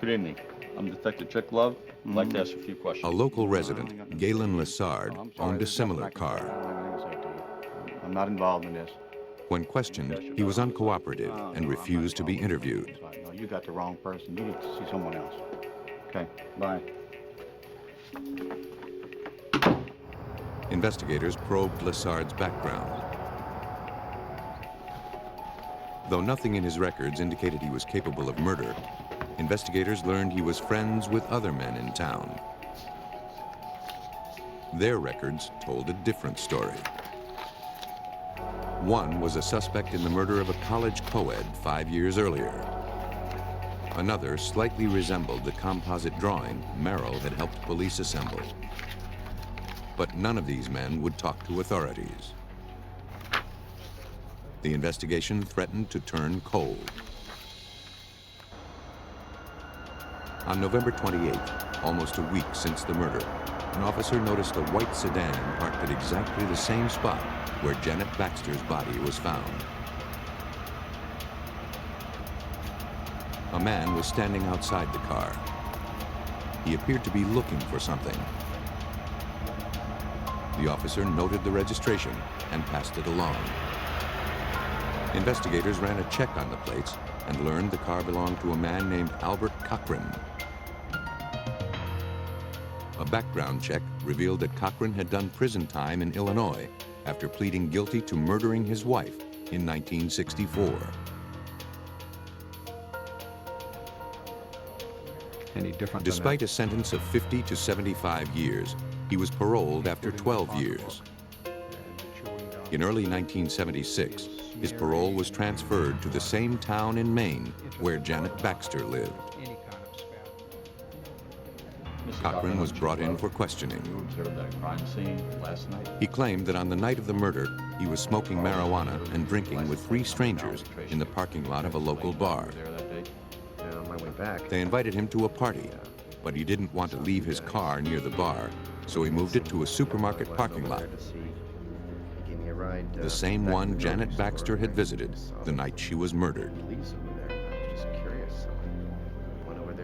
R: Good evening. I'm Detective Chick Love. I'd like to ask a few questions.
A: A local resident, Galen Lessard, owned a similar car.
M: I'm not involved in this.
A: When questioned, he was uncooperative and refused to be interviewed.
M: No, you got the wrong person. You need to see someone else. Okay, bye.
A: Investigators probed Lessard's background. Though nothing in his records indicated he was capable of murder, investigators learned he was friends with other men in town. Their records told a different story. One was a suspect in the murder of a college co-ed 5 years earlier. Another slightly resembled the composite drawing Merrill had helped police assemble. But none of these men would talk to authorities. The investigation threatened to turn cold. On November 28th, almost a week since the murder, an officer noticed a white sedan parked at exactly the same spot where Janet Baxter's body was found. A man was standing outside the car. He appeared to be looking for something. The officer noted the registration and passed it along. Investigators ran a check on the plates and learned the car belonged to a man named Albert Cochran. A background check revealed that Cochran had done prison time in Illinois after pleading guilty to murdering his wife in 1964.
Q: Any different
A: Despite a sentence of 50 to 75 years, he was paroled after 12 years. In early 1976, his parole was transferred to the same town in Maine where Janet Baxter lived. Cochran was brought in for questioning.
R: You observed that crime scene last night?
A: He claimed that on the night of the murder, he was smoking marijuana and drinking with 3 strangers in the parking lot of a local bar.
M: On my way back.
A: They invited him to a party, but he didn't want to leave his car near the bar, so he moved it to a supermarket parking lot. The same one Janet Baxter had visited the night she was murdered.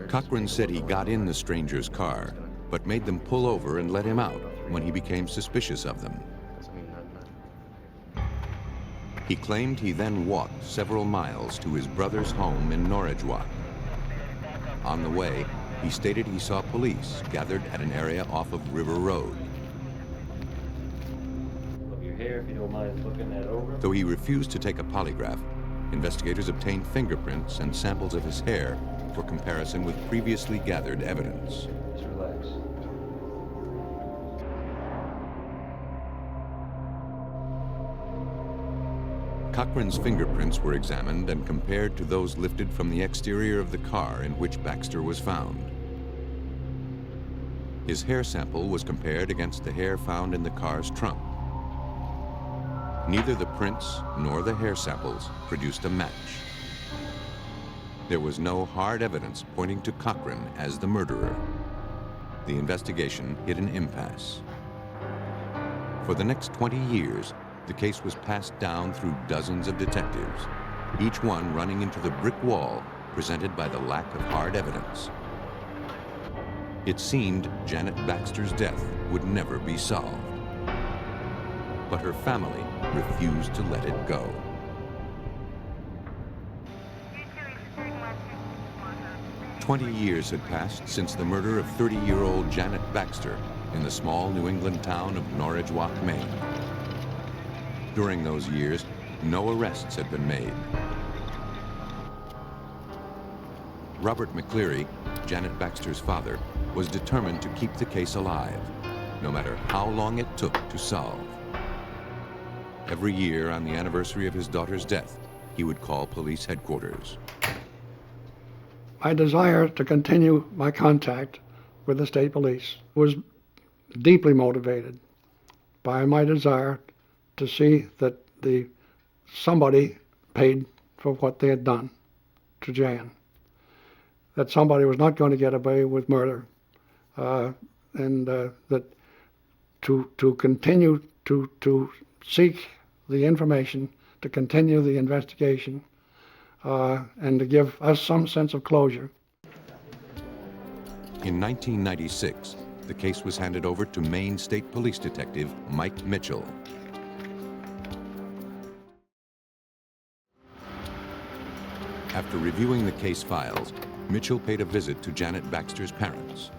A: Cochran said he got in the stranger's car, but made them pull over and let him out when he became suspicious of them. He claimed he then walked several miles to his brother's home in Norridgewock. On the way, he stated he saw police gathered at an area off of River Road.
P: Your hair, if you don't mind looking that over.
A: Though he refused to take a polygraph, investigators obtained fingerprints and samples of his hair for comparison with previously gathered evidence.
P: Just relax.
A: Cochran's fingerprints were examined and compared to those lifted from the exterior of the car in which Baxter was found. His hair sample was compared against the hair found in the car's trunk. Neither the prints nor the hair samples produced a match. There was no hard evidence pointing to Cochran as the murderer. The investigation hit an impasse. For the next 20 years, the case was passed down through dozens of detectives, each one running into the brick wall presented by the lack of hard evidence. It seemed Janet Baxter's death would never be solved. But her family refused to let it go. "20 years had passed since the murder of 30-year-old Janet Baxter in the small New England town of Norridgewock, Maine. During those years, no arrests had been made. Robert McCleary, Janet Baxter's father, was determined to keep the case alive, no matter how long it took to solve. Every year on the anniversary of his daughter's death, he would call police headquarters.
S: My desire to continue my contact with the state police was deeply motivated by my desire to see that somebody paid for what they had done to Jan. That somebody was not going to get away with murder, and that to continue to seek the information, to continue the investigation, and to give us some sense of closure.
A: In 1996, the case was handed over to Maine State Police Detective Mike Mitchell. After reviewing the case files, Mitchell paid a visit to Janet Baxter's parents.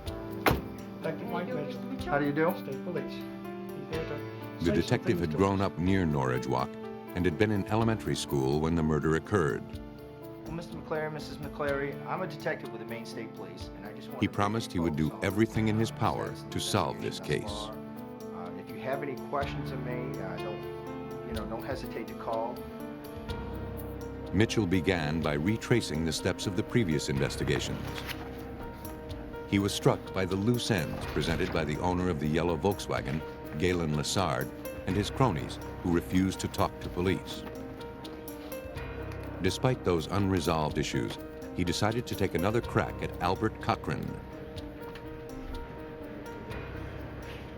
S: Detective Mike Mitchell.
M: How do you do?
S: State Police. He's here to
A: The
S: say
A: detective
S: some things
A: had
S: to
A: grown
S: us.
A: up near Norridgewock and had been in elementary school when the murder occurred.
T: Well, Mr. McClary, Mrs. McClary, I'm a detective with the Maine State Police, and I just want
A: He promised he would do everything in his power to solve this case.
T: If you have any questions of me, don't hesitate to call.
A: Mitchell began by retracing the steps of the previous investigations. He was struck by the loose ends presented by the owner of the yellow Volkswagen, Galen Lassard, and his cronies, who refused to talk to police. Despite those unresolved issues, he decided to take another crack at Albert Cochran.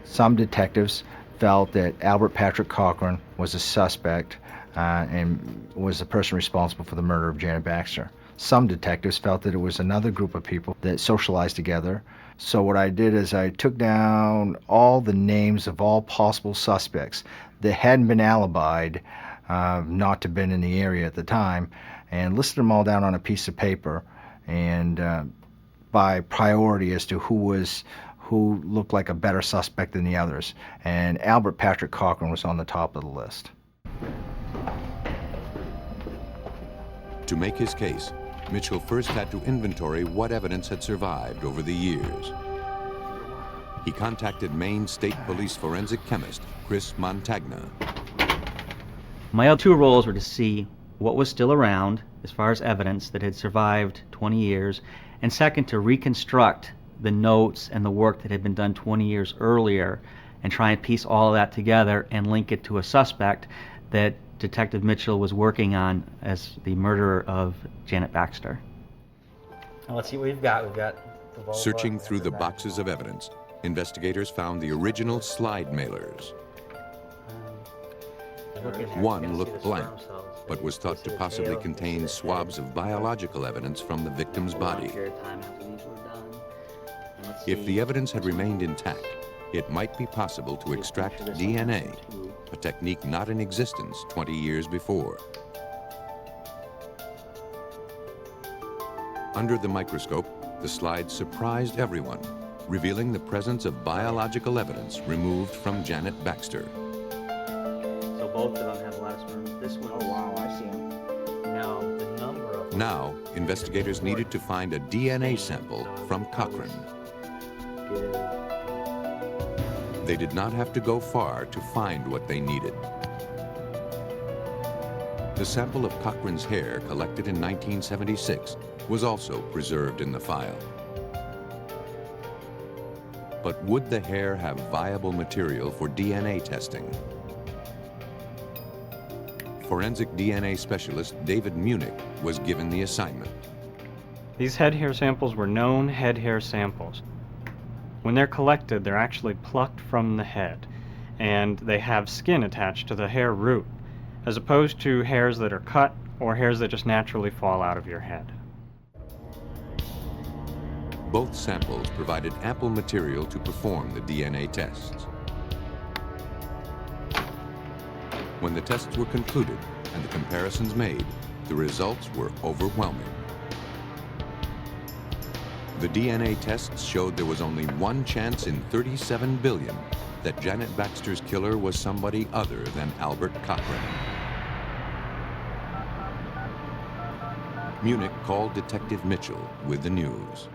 T: Some detectives felt that Albert Patrick Cochran was a suspect and was the person responsible for the murder of Janet Baxter. Some detectives felt that it was another group of people that socialized together. So what I did is I took down all the names of all possible suspects that hadn't been alibied, not to have been in the area at the time, and listed them all down on a piece of paper, and by priority as to who looked like a better suspect than the others. And Albert Patrick Cochran was on the top of the list.
A: To make his case, Mitchell first had to inventory what evidence had survived over the years. He contacted Maine State Police forensic chemist Chris Montagna.
U: My other two roles were to see what was still around as far as evidence that had survived 20 years, and second, to reconstruct the notes and the work that had been done 20 years earlier and try and piece all of that together and link it to a suspect that Detective Mitchell was working on as the murderer of Janet Baxter.
V: Now let's see what we've got. We've got the Volvo.
A: Searching through the boxes of evidence, investigators found the original slide mailers. One looked blank, but was thought to possibly contain swabs of biological evidence from the victim's body. If the evidence had remained intact, it might be possible to extract DNA, a technique not in existence 20 years before. Under the microscope, the slide surprised everyone, revealing the presence of biological evidence removed from Janet Baxter.
V: So both of them have last sperm. This one. Oh wow, I see them. Now the number of.
A: Now, investigators needed to find a DNA sample from Cochran. They did not have to go far to find what they needed. The sample of Cochran's hair collected in 1976 was also preserved in the file. But would the hair have viable material for DNA testing? Forensic DNA specialist David Munich was given the assignment.
G: These head hair samples were known head hair samples. When they're collected, they're actually plucked from the head, and they have skin attached to the hair root, as opposed to hairs that are cut or hairs that just naturally fall out of your head.
A: Both samples provided ample material to perform the DNA tests. When the tests were concluded and the comparisons made, the results were overwhelming. The DNA tests showed there was only one chance in 37 billion that Janet Baxter's killer was somebody other than Albert Cochran. Munich called Detective Mitchell with the news.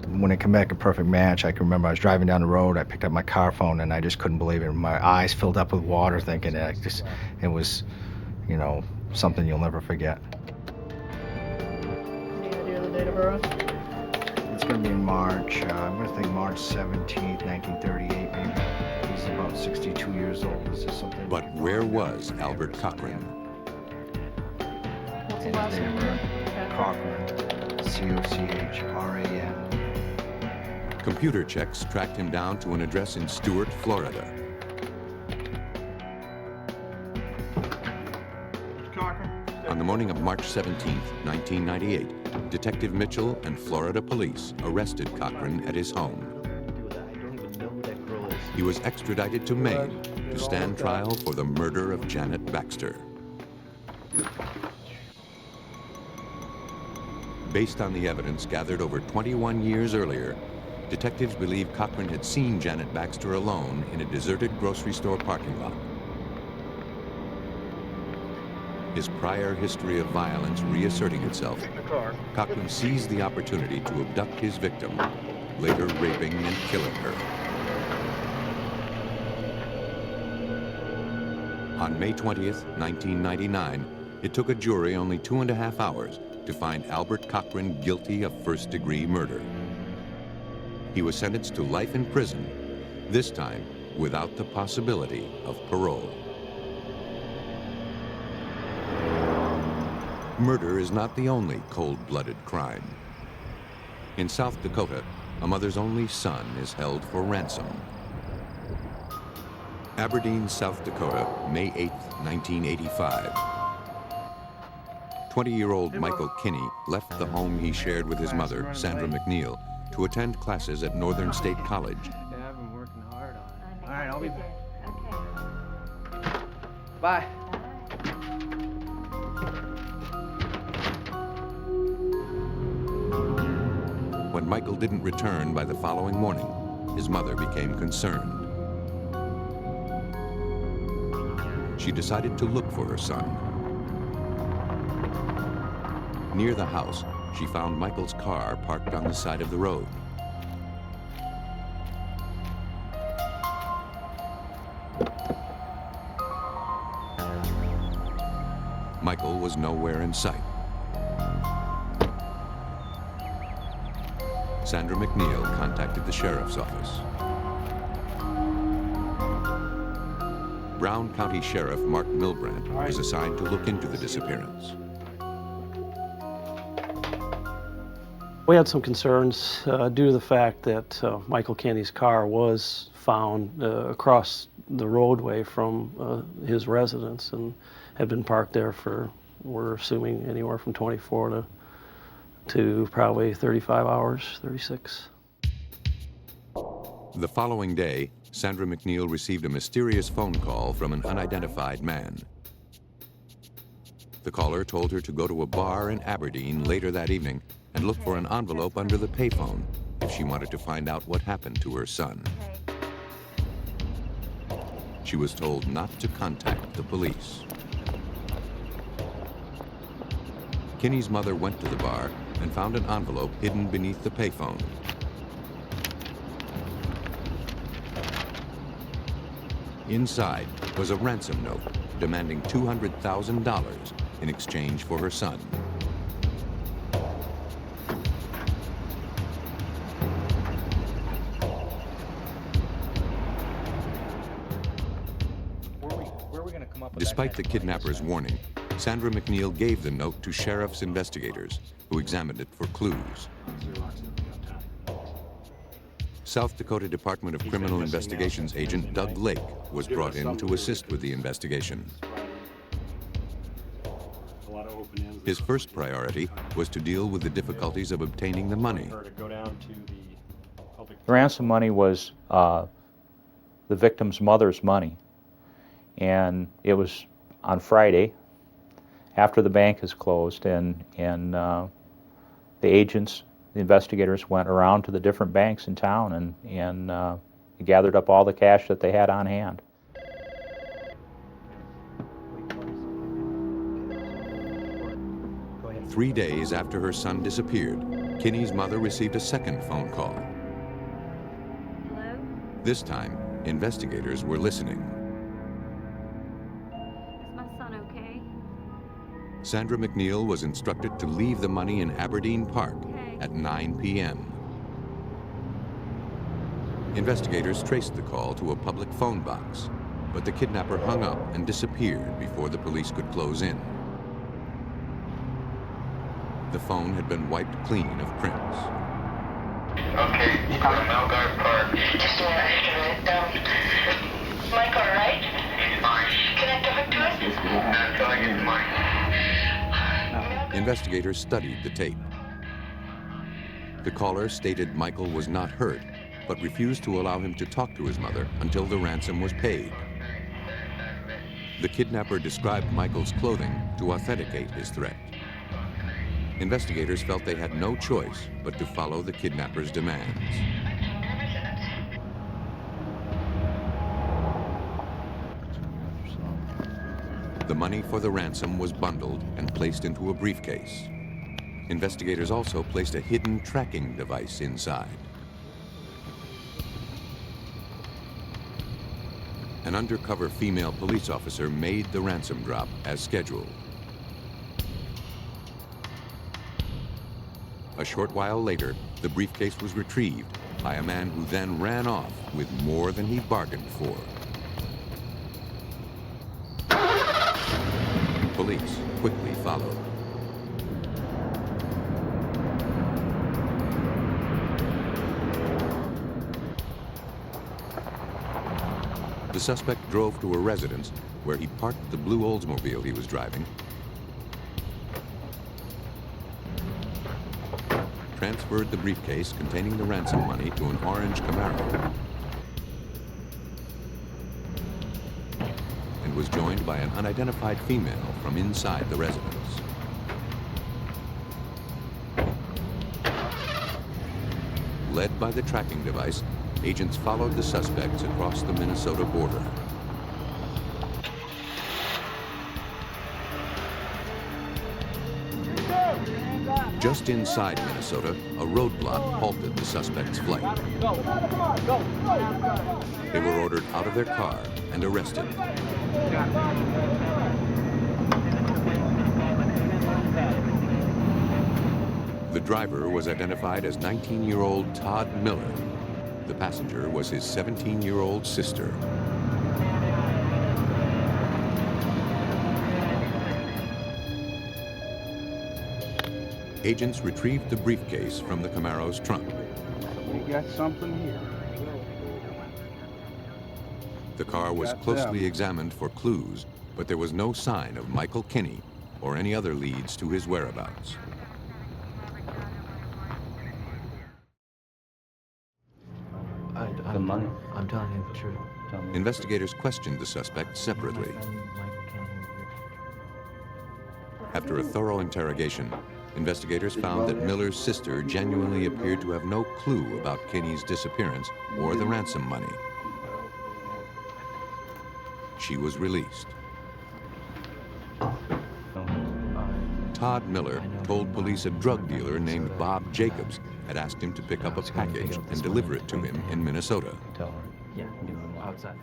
T: When it came back a perfect match, I can remember I was driving down the road, I picked up my car phone, and I just couldn't believe it. My eyes filled up with water thinking that it was, you know, something you'll never forget.
B: Any idea of the date of birth?
T: It's going to be in March. I'm going to think March 17th, 1938, maybe. He's about 62 years old. This is something.
A: But where was Albert Cochran?
B: What's his last name?
T: Cochran. C-O-C-H-R-A-N.
A: Computer checks tracked him down to an address in Stuart, Florida. On the morning of March 17, 1998, Detective Mitchell and Florida police arrested Cochran at his home. He was extradited to Maine to stand trial for the murder of Janet Baxter. Based on the evidence gathered over 21 years earlier, detectives believe Cochran had seen Janet Baxter alone in a deserted grocery store parking lot. His prior history of violence reasserting itself, Cochran seized the opportunity to abduct his victim, later raping and killing her. On May 20th, 1999, it took a jury only 2.5 hours to find Albert Cochran guilty of first-degree murder. He was sentenced to life in prison, this time without the possibility of parole. Murder is not the only cold-blooded crime. In South Dakota, a mother's only son is held for ransom. Aberdeen, South Dakota, May 8, 1985. 20-year-old Michael Kinney left the home he shared with his mother, Sandra McNeil, to attend classes at Northern State College.
E: Yeah, I've been working hard on it. All right, I'll be back.
B: Okay.
E: Bye.
A: When Michael didn't return by the following morning, his mother became concerned. She decided to look for her son. Near the house, she found Michael's car parked on the side of the road. Michael was nowhere in sight. Sandra McNeil contacted the sheriff's office. Brown County Sheriff Mark Milbrandt was assigned to look into the disappearance.
H: We had some concerns due to the fact that Michael Kenny's car was found across the roadway from his residence and had been parked there for we're assuming anywhere from 24 to probably 35 hours, 36.
A: The following day, Sandra McNeil received a mysterious phone call from an unidentified man. The caller told her to go to a bar in Aberdeen later that evening and look for an envelope under the payphone if she wanted to find out what happened to her son. She was told not to contact the police. Kinney's mother went to the bar and found an envelope hidden beneath the payphone. Inside was a ransom note demanding $200,000 in exchange for her son. Despite the kidnapper's warning, Sandra McNeil gave the note to sheriff's investigators, who examined it for clues. South Dakota Department of Criminal Investigations agent Doug Lake was brought in to assist with the investigation. His first priority was to deal with the difficulties of obtaining the money.
I: The ransom money was the victim's mother's money, and it was on Friday after the bank is closed, and the agents, the investigators, went around to the different banks in town and gathered up all the cash that they had on hand.
A: Three days after her son disappeared, Kinney's mother received a second phone call.
N: Hello?
A: This time, investigators were listening.
N: Is my son okay?
A: Sandra McNeil was instructed to leave the money in Aberdeen Park at 9 p.m. Investigators traced the call to a public phone box, but the kidnapper hung up and disappeared before the police could close in. The phone had been wiped clean of prints.
J: Okay, Melgar Park. Just a minute, I have to write it down. Michael, right? He's fine. Can I talk to him? Until I get mine.
A: Investigators studied the tape. The caller stated Michael was not hurt, but refused to allow him to talk to his mother until the ransom was paid. The kidnapper described Michael's clothing to authenticate his threat. Investigators felt they had no choice but to follow the kidnapper's demands. The money for the ransom was bundled and placed into a briefcase. Investigators also placed a hidden tracking device inside. An undercover female police officer made the ransom drop as scheduled. A short while later, the briefcase was retrieved by a man who then ran off with more than he bargained for. Police quickly followed. The suspect drove to a residence where he parked the blue Oldsmobile he was driving, transferred the briefcase containing the ransom money to an orange Camaro, and was joined by an unidentified female from inside the residence. Led by the tracking device, agents followed the suspects across the Minnesota border. Just inside Minnesota, a roadblock halted the suspects' flight. They were ordered out of their car and arrested. The driver was identified as 19-year-old Todd Miller. The passenger was his 17-year-old sister. Agents retrieved the briefcase from the Camaro's trunk.
E: We got something here.
A: The car was closely examined for clues, but there was no sign of Michael Kinney, or any other leads to his whereabouts.
V: The money. I'm telling you the truth.
A: Investigators questioned the suspect separately. After a thorough interrogation, investigators found that Miller's sister genuinely appeared to have no clue about Kinney's disappearance or the ransom money. She was released. Todd Miller told police a drug dealer named Bob Jacobs had asked him to pick up a package and deliver it to him in Minnesota.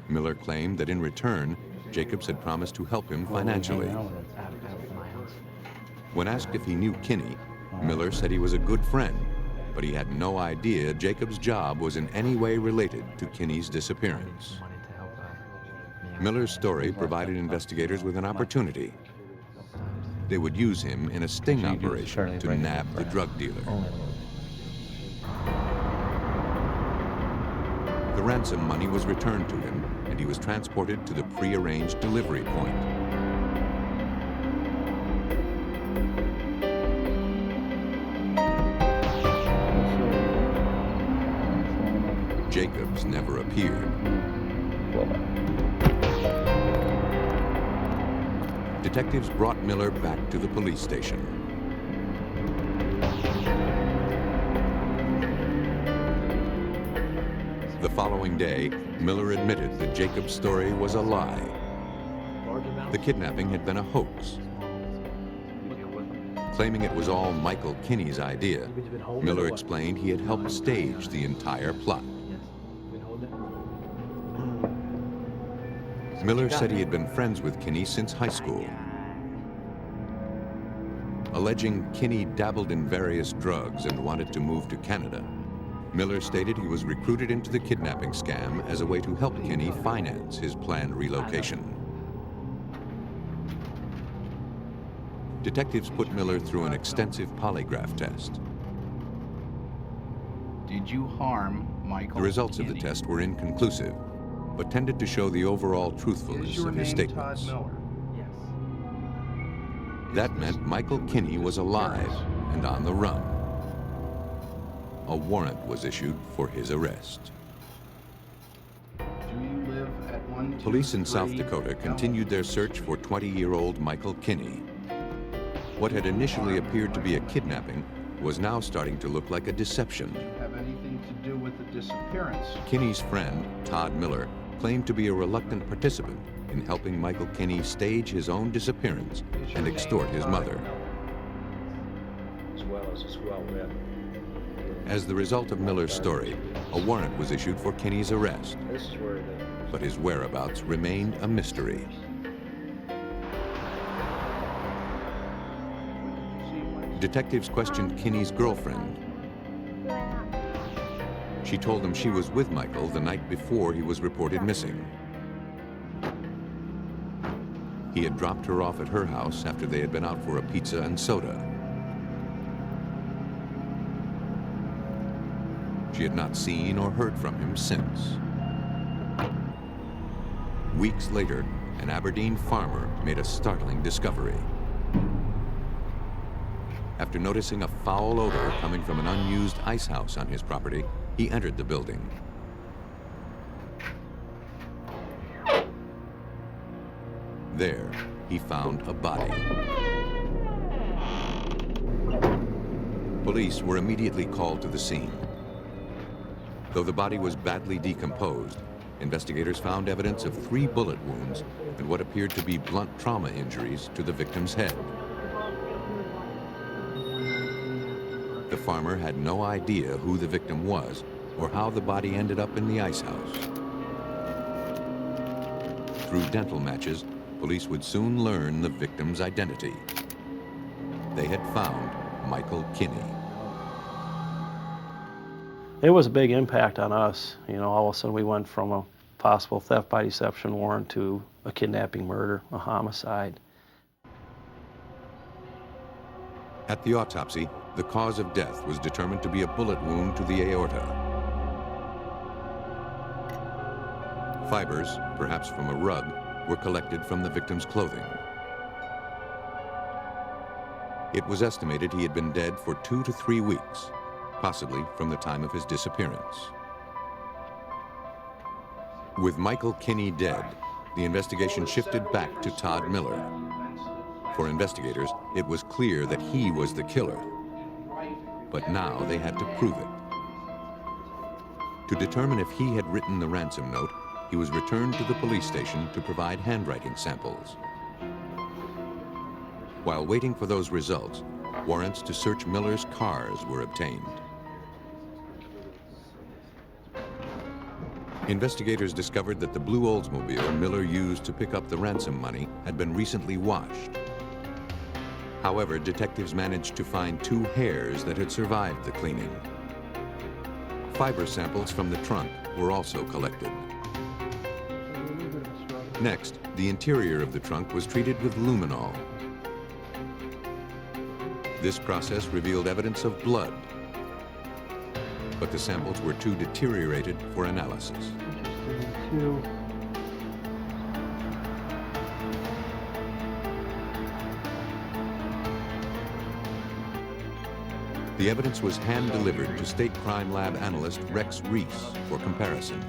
A: Miller claimed that in return, Jacobs had promised to help him financially. When asked if he knew Kinney, Miller said he was a good friend, but he had no idea Jacobs' job was in any way related to Kinney's disappearance. Miller's story provided investigators with an opportunity. They would use him in a sting operation to nab the drug dealer. The ransom money was returned to him, and he was transported to the pre-arranged delivery point. Jacobs never appeared. Detectives brought Miller back to the police station. The following day, Miller admitted that Jacob's story was a lie. The kidnapping had been a hoax. Claiming it was all Michael Kinney's idea, Miller explained he had helped stage the entire plot. Miller said he had been friends with Kinney since high school. Alleging Kinney dabbled in various drugs and wanted to move to Canada, Miller stated he was recruited into the kidnapping scam as a way to help Kinney finance his planned relocation. Detectives put Miller through an extensive polygraph test.
D: Did you harm Michael
A: The results
D: Kinney?
A: of the test were inconclusive, but tended to show the overall truthfulness of his statements. That meant Michael Kinney was alive and on the run. A warrant was issued for his arrest.
D: Do you live at 123
A: Police in South Dakota continued their search for 20-year-old Michael Kinney. What had initially appeared to be a kidnapping was now starting to look like a deception.
D: have anything to do with the disappearance?
A: Kinney's friend, Todd Miller, claimed to be a reluctant participant in helping Michael Kinney stage his own disappearance and extort his mother.
V: As well as it's well read.
A: As the result of Miller's story, a warrant was issued for Kinney's arrest,
V: This is where
A: but his whereabouts remained a mystery. Detectives questioned Kinney's girlfriend. She told them she was with Michael the night before he was reported missing. He had dropped her off at her house after they had been out for a pizza and soda. She had not seen or heard from him since. Weeks later, an Aberdeen farmer made a startling discovery. After noticing a foul odor coming from an unused ice house on his property, he entered the building. There, he found a body. Police were immediately called to the scene. Though the body was badly decomposed, investigators found evidence of 3 bullet wounds and what appeared to be blunt trauma injuries to the victim's head. The farmer had no idea who the victim was or how the body ended up in the ice house. Through dental matches, police would soon learn the victim's identity. They had found Michael Kinney.
H: It was a big impact on us. You know, all of a sudden we went from a possible theft by deception warrant to a kidnapping murder, a homicide.
A: At the autopsy, the cause of death was determined to be a bullet wound to the aorta. Fibers, perhaps from a rug, were collected from the victim's clothing. It was estimated he had been dead for 2 to 3 weeks, possibly from the time of his disappearance. With Michael Kinney dead, the investigation shifted back to Todd Miller. For investigators, it was clear that he was the killer, but now they had to prove it. To determine if he had written the ransom note, he was returned to the police station to provide handwriting samples. While waiting for those results, warrants to search Miller's cars were obtained. Investigators discovered that the blue Oldsmobile Miller used to pick up the ransom money had been recently washed. However, detectives managed to find 2 hairs that had survived the cleaning. Fiber samples from the trunk were also collected. Next, the interior of the trunk was treated with luminol. This process revealed evidence of blood, but the samples were too deteriorated for analysis. The evidence was hand-delivered to State Crime Lab analyst Rex Reese for comparison.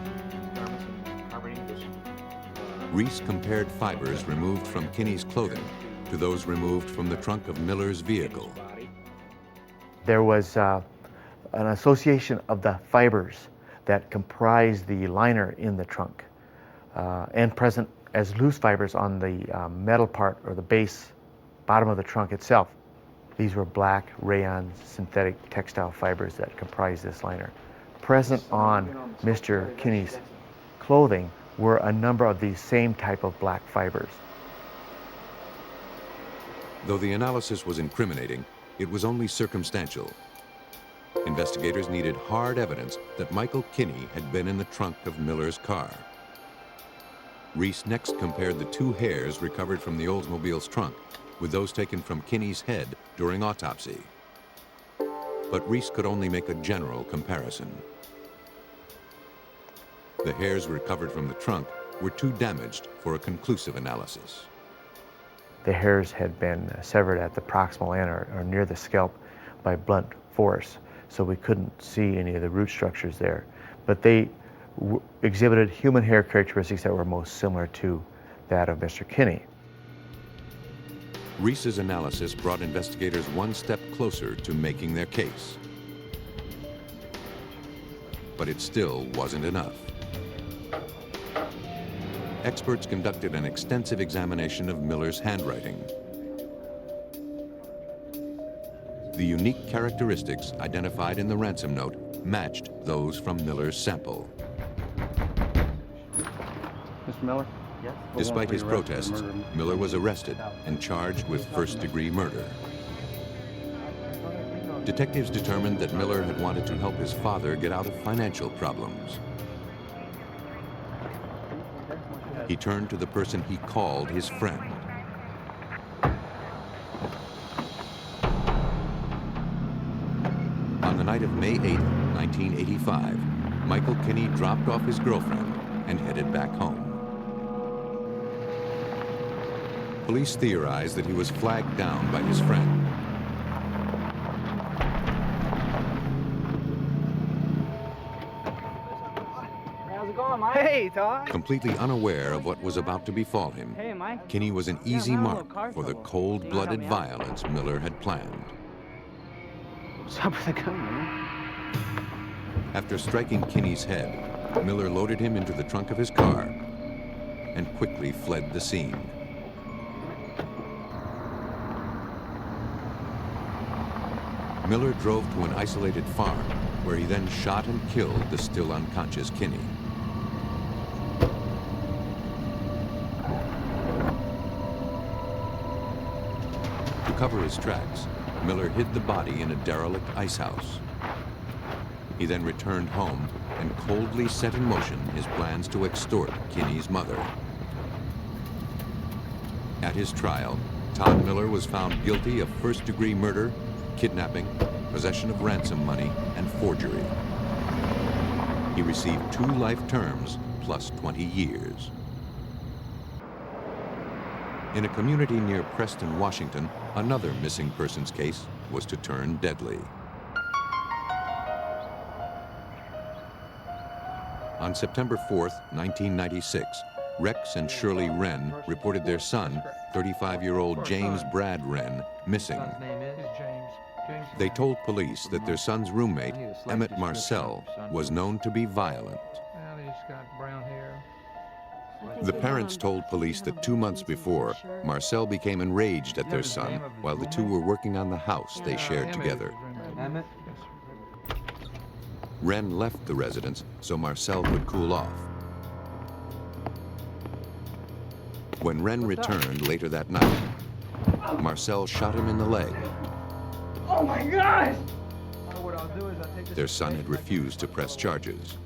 A: Reese compared fibers removed from Kinney's clothing to those removed from the trunk of Miller's vehicle.
F: There was an association of the fibers that comprise the liner in the trunk and present as loose fibers on the metal part or the base bottom of the trunk itself. These were black rayon synthetic textile fibers that comprise this liner. Present on Mr. Kinney's clothing were a number of these same type of black fibers.
A: Though the analysis was incriminating, it was only circumstantial. Investigators needed hard evidence that Michael Kinney had been in the trunk of Miller's car. Reese next compared the 2 hairs recovered from the Oldsmobile's trunk with those taken from Kinney's head during autopsy. But Reese could only make a general comparison. The hairs recovered from the trunk were too damaged for a conclusive analysis.
F: The hairs had been severed at the proximal end or near the scalp by blunt force, so we couldn't see any of the root structures there. But they exhibited human hair characteristics that were most similar to that of Mr. Kinney.
A: Reese's analysis brought investigators one step closer to making their case. But it still wasn't enough. Experts conducted an extensive examination of Miller's handwriting. The unique characteristics identified in the ransom note matched those from Miller's sample.
R: Mr. Miller?
V: Yes?
A: Despite his protests, Miller was arrested and charged with first-degree murder. Detectives determined that Miller had wanted to help his father get out of financial problems. He turned to the person he called his friend. On the night of May 8, 1985, Michael Kinney dropped off his girlfriend and headed back home. Police theorized that he was flagged down by his friend.
E: How's it going, Mike? Hey, Todd.
A: Completely unaware of what was about to befall him,
E: Hey, Mike.
A: Kinney was an easy mark for the cold-blooded violence Miller had planned.
E: What's up with the gun, man?
A: After striking Kinney's head, Miller loaded him into the trunk of his car and quickly fled the scene. Miller drove to an isolated farm, where he then shot and killed the still unconscious Kinney. To cover his tracks, Miller hid the body in a derelict ice house. He then returned home and coldly set in motion his plans to extort Kinney's mother. At his trial, Todd Miller was found guilty of first-degree murder, kidnapping, possession of ransom money, and forgery. He received 2 life terms plus 20 years. In a community near Preston, Washington, another missing persons case was to turn deadly. On September 4th, 1996, Rex and Shirley Wren reported their son, 35-year-old James Brad Wren, missing. They told police that their son's roommate, Emmett Marcel, was known to be violent.
C: Well, he's got brown hair.
A: The parents told police that 2 months before, Marcel became enraged at their son while the two were working on the house they shared together.
E: Emmett?
A: Wren left the residence so Marcel could cool off. When Wren returned later that night, Marcel shot him in the leg.
E: Oh my God!
A: Their son had refused to press charges.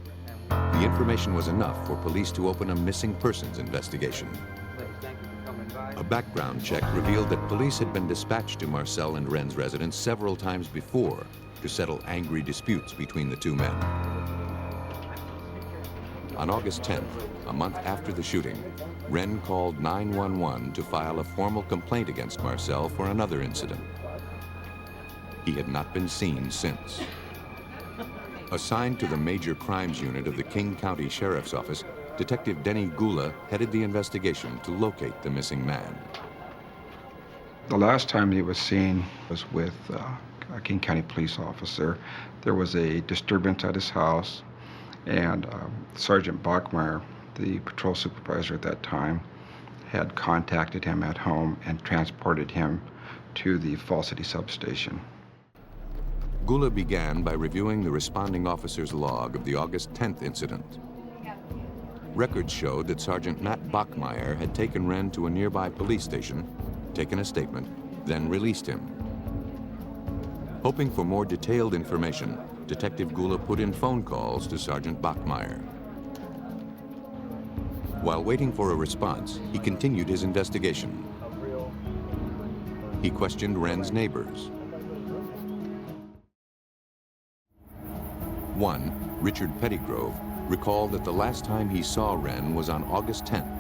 A: The information was enough for police to open a missing persons investigation. A background check revealed that police had been dispatched to Marcel and Wren's residence several times before to settle angry disputes between the two men. On August 10th, a month after the shooting, Wren called 911 to file a formal complaint against Marcel for another incident. He had not been seen since. Assigned to the Major Crimes Unit of the King County Sheriff's Office, Detective Denny Gula headed the investigation to locate the missing man.
Q: The last time he was seen was with a King County police officer. There was a disturbance at his house, and Sergeant Bachmeyer, the patrol supervisor at that time, had contacted him at home and transported him to the Fall City substation.
A: Gula began by reviewing the responding officer's log of the August 10th incident. Records showed that Sergeant Matt Bachmeyer had taken Wren to a nearby police station, taken a statement, then released him. Hoping for more detailed information, Detective Gula put in phone calls to Sergeant Bachmeyer. While waiting for a response, he continued his investigation. He questioned Wren's neighbors. One, Richard Pettygrove, recalled that the last time he saw Wren was on August 10th.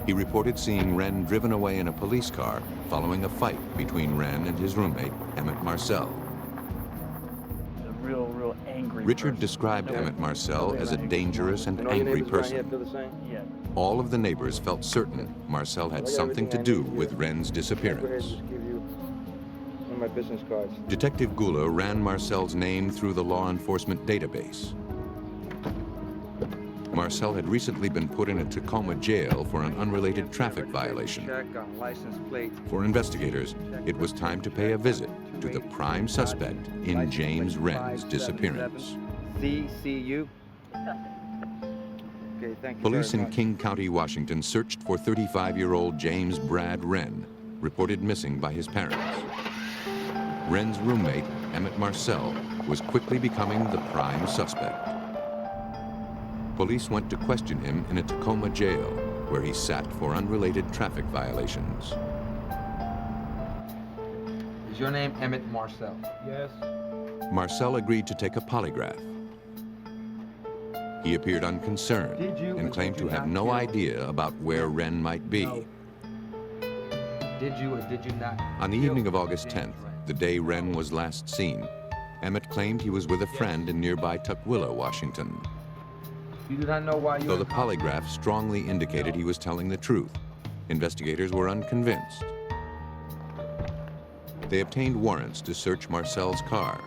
A: He reported seeing Wren driven away in a police car following a fight between Wren and his roommate, Emmett Marcel.
L: A real angry
A: Richard
L: person.
A: described Emmett Marcel as a dangerous and angry person.
L: Yeah.
A: All of the neighbors felt certain Marcel had something to do with Wren's disappearance.
L: My business cards.
A: Detective Gula ran Marcel's name through the law enforcement database. Marcel had recently been put in a Tacoma jail for an unrelated traffic violation. For investigators, it was time to pay a visit to the prime suspect in James Wren's disappearance.
L: CCU. Okay, thank you.
A: Police
L: very
A: in
L: much.
A: King County, Washington searched for 35-year-old James Brad Wren, reported missing by his parents. Wren's roommate, Emmett Marcel, was quickly becoming the prime suspect. Police went to question him in a Tacoma jail, where he sat for unrelated traffic violations.
O: Is your name Emmett Marcel?
C: Yes.
A: Marcel agreed to take a polygraph. He appeared unconcerned and claimed to have no idea about where Wren might be.
O: Did you or did you not?
A: On the evening of August 10th, the day Wren was last seen, Emmett claimed he was with a friend in nearby Tukwila, Washington.
O: You do not know why you.
A: Though the polygraph strongly indicated he was telling the truth, investigators were unconvinced. They obtained warrants to search Marcel's car.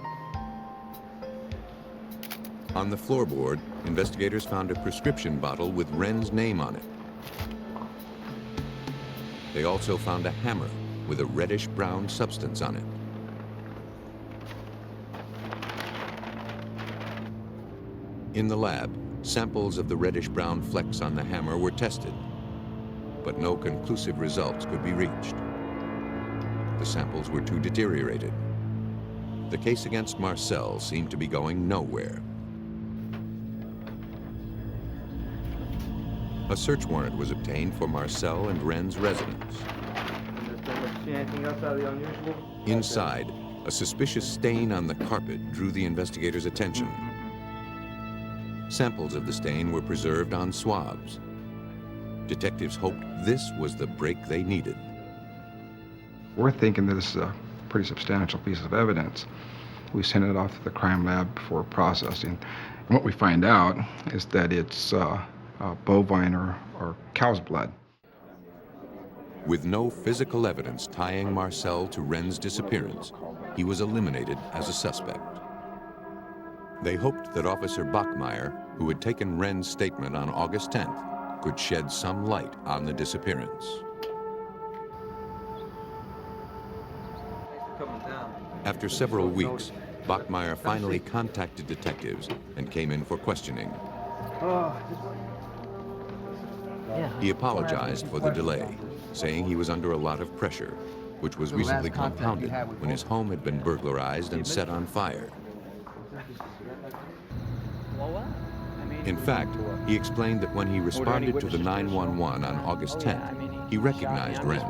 A: On the floorboard, investigators found a prescription bottle with Wren's name on it. They also found a hammer with a reddish-brown substance on it. In the lab, samples of the reddish-brown flecks on the hammer were tested, but no conclusive results could be reached. The samples were too deteriorated. The case against Marcel seemed to be going nowhere. A search warrant was obtained for Marcel and Wren's residence.
L: See anything else out of the unusual?
A: Inside, a suspicious stain on the carpet drew the investigators' attention. Samples of the stain were preserved on swabs. Detectives hoped this was the break they needed.
Q: We're thinking that this is a pretty substantial piece of evidence. We sent it off to the crime lab for processing. And what we find out is that it's bovine or cow's blood.
A: With no physical evidence tying Marcel to Wren's disappearance, he was eliminated as a suspect. They hoped that Officer Bachmeier, who had taken Wren's statement on August 10th, could shed some light on the disappearance. After several weeks, Bachmeier finally contacted detectives and came in for questioning. He apologized for the delay, saying he was under a lot of pressure, which was recently compounded when his home had been burglarized and set on fire. In fact, he explained that when he responded to the 911 on August 10th, he recognized Wren.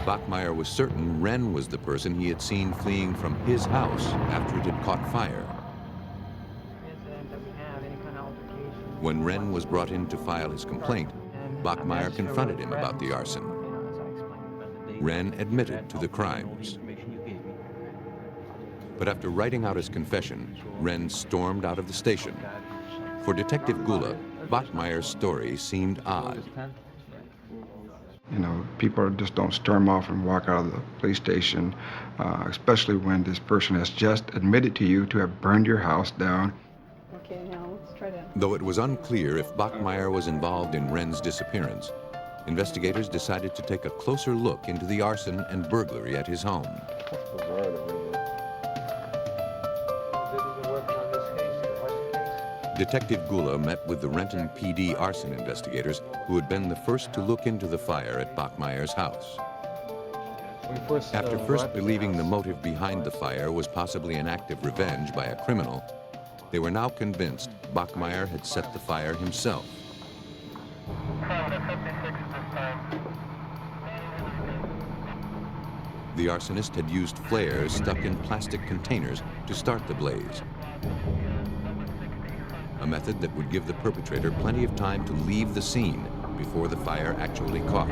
A: Bachmeier was certain Wren was the person he had seen fleeing from his house after it had caught fire. When Wren was brought in to file his complaint, Bachmeier confronted him about the arson. Wren admitted to the crimes. But after writing out his confession, Wren stormed out of the station. For Detective Gula, Bachmeier's story seemed odd.
Q: You know, people just don't storm off and walk out of the police station, especially when this person has just admitted to you to have burned your house down.
B: Okay, now let's try to...
A: Though it was unclear if Bachmeier was involved in Wren's disappearance, investigators decided to take a closer look into the arson and burglary at his home. Detective Gula met with the Renton PD arson investigators who had been the first to look into the fire at Bachmeier's house. After first believing the motive behind the fire was possibly an act of revenge by a criminal, they were now convinced Bachmeier had set the fire himself. The arsonist had used flares stuck in plastic containers to start the blaze, a method that would give the perpetrator plenty of time to leave the scene before the fire actually caught.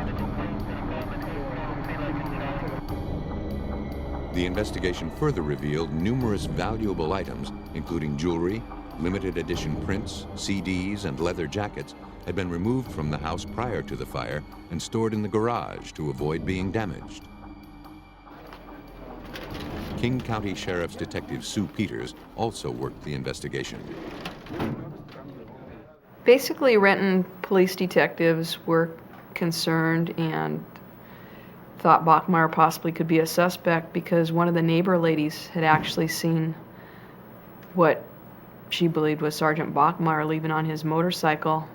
A: The investigation further revealed numerous valuable items, including jewelry, limited edition prints, CDs, and leather jackets, had been removed from the house prior to the fire and stored in the garage to avoid being damaged. King County Sheriff's Detective Sue Peters also worked the investigation.
B: Basically, Renton police detectives were concerned and thought Bachmeier possibly could be a suspect because one of the neighbor ladies had actually seen what she believed was Sergeant Bachmeier leaving on his motorcycle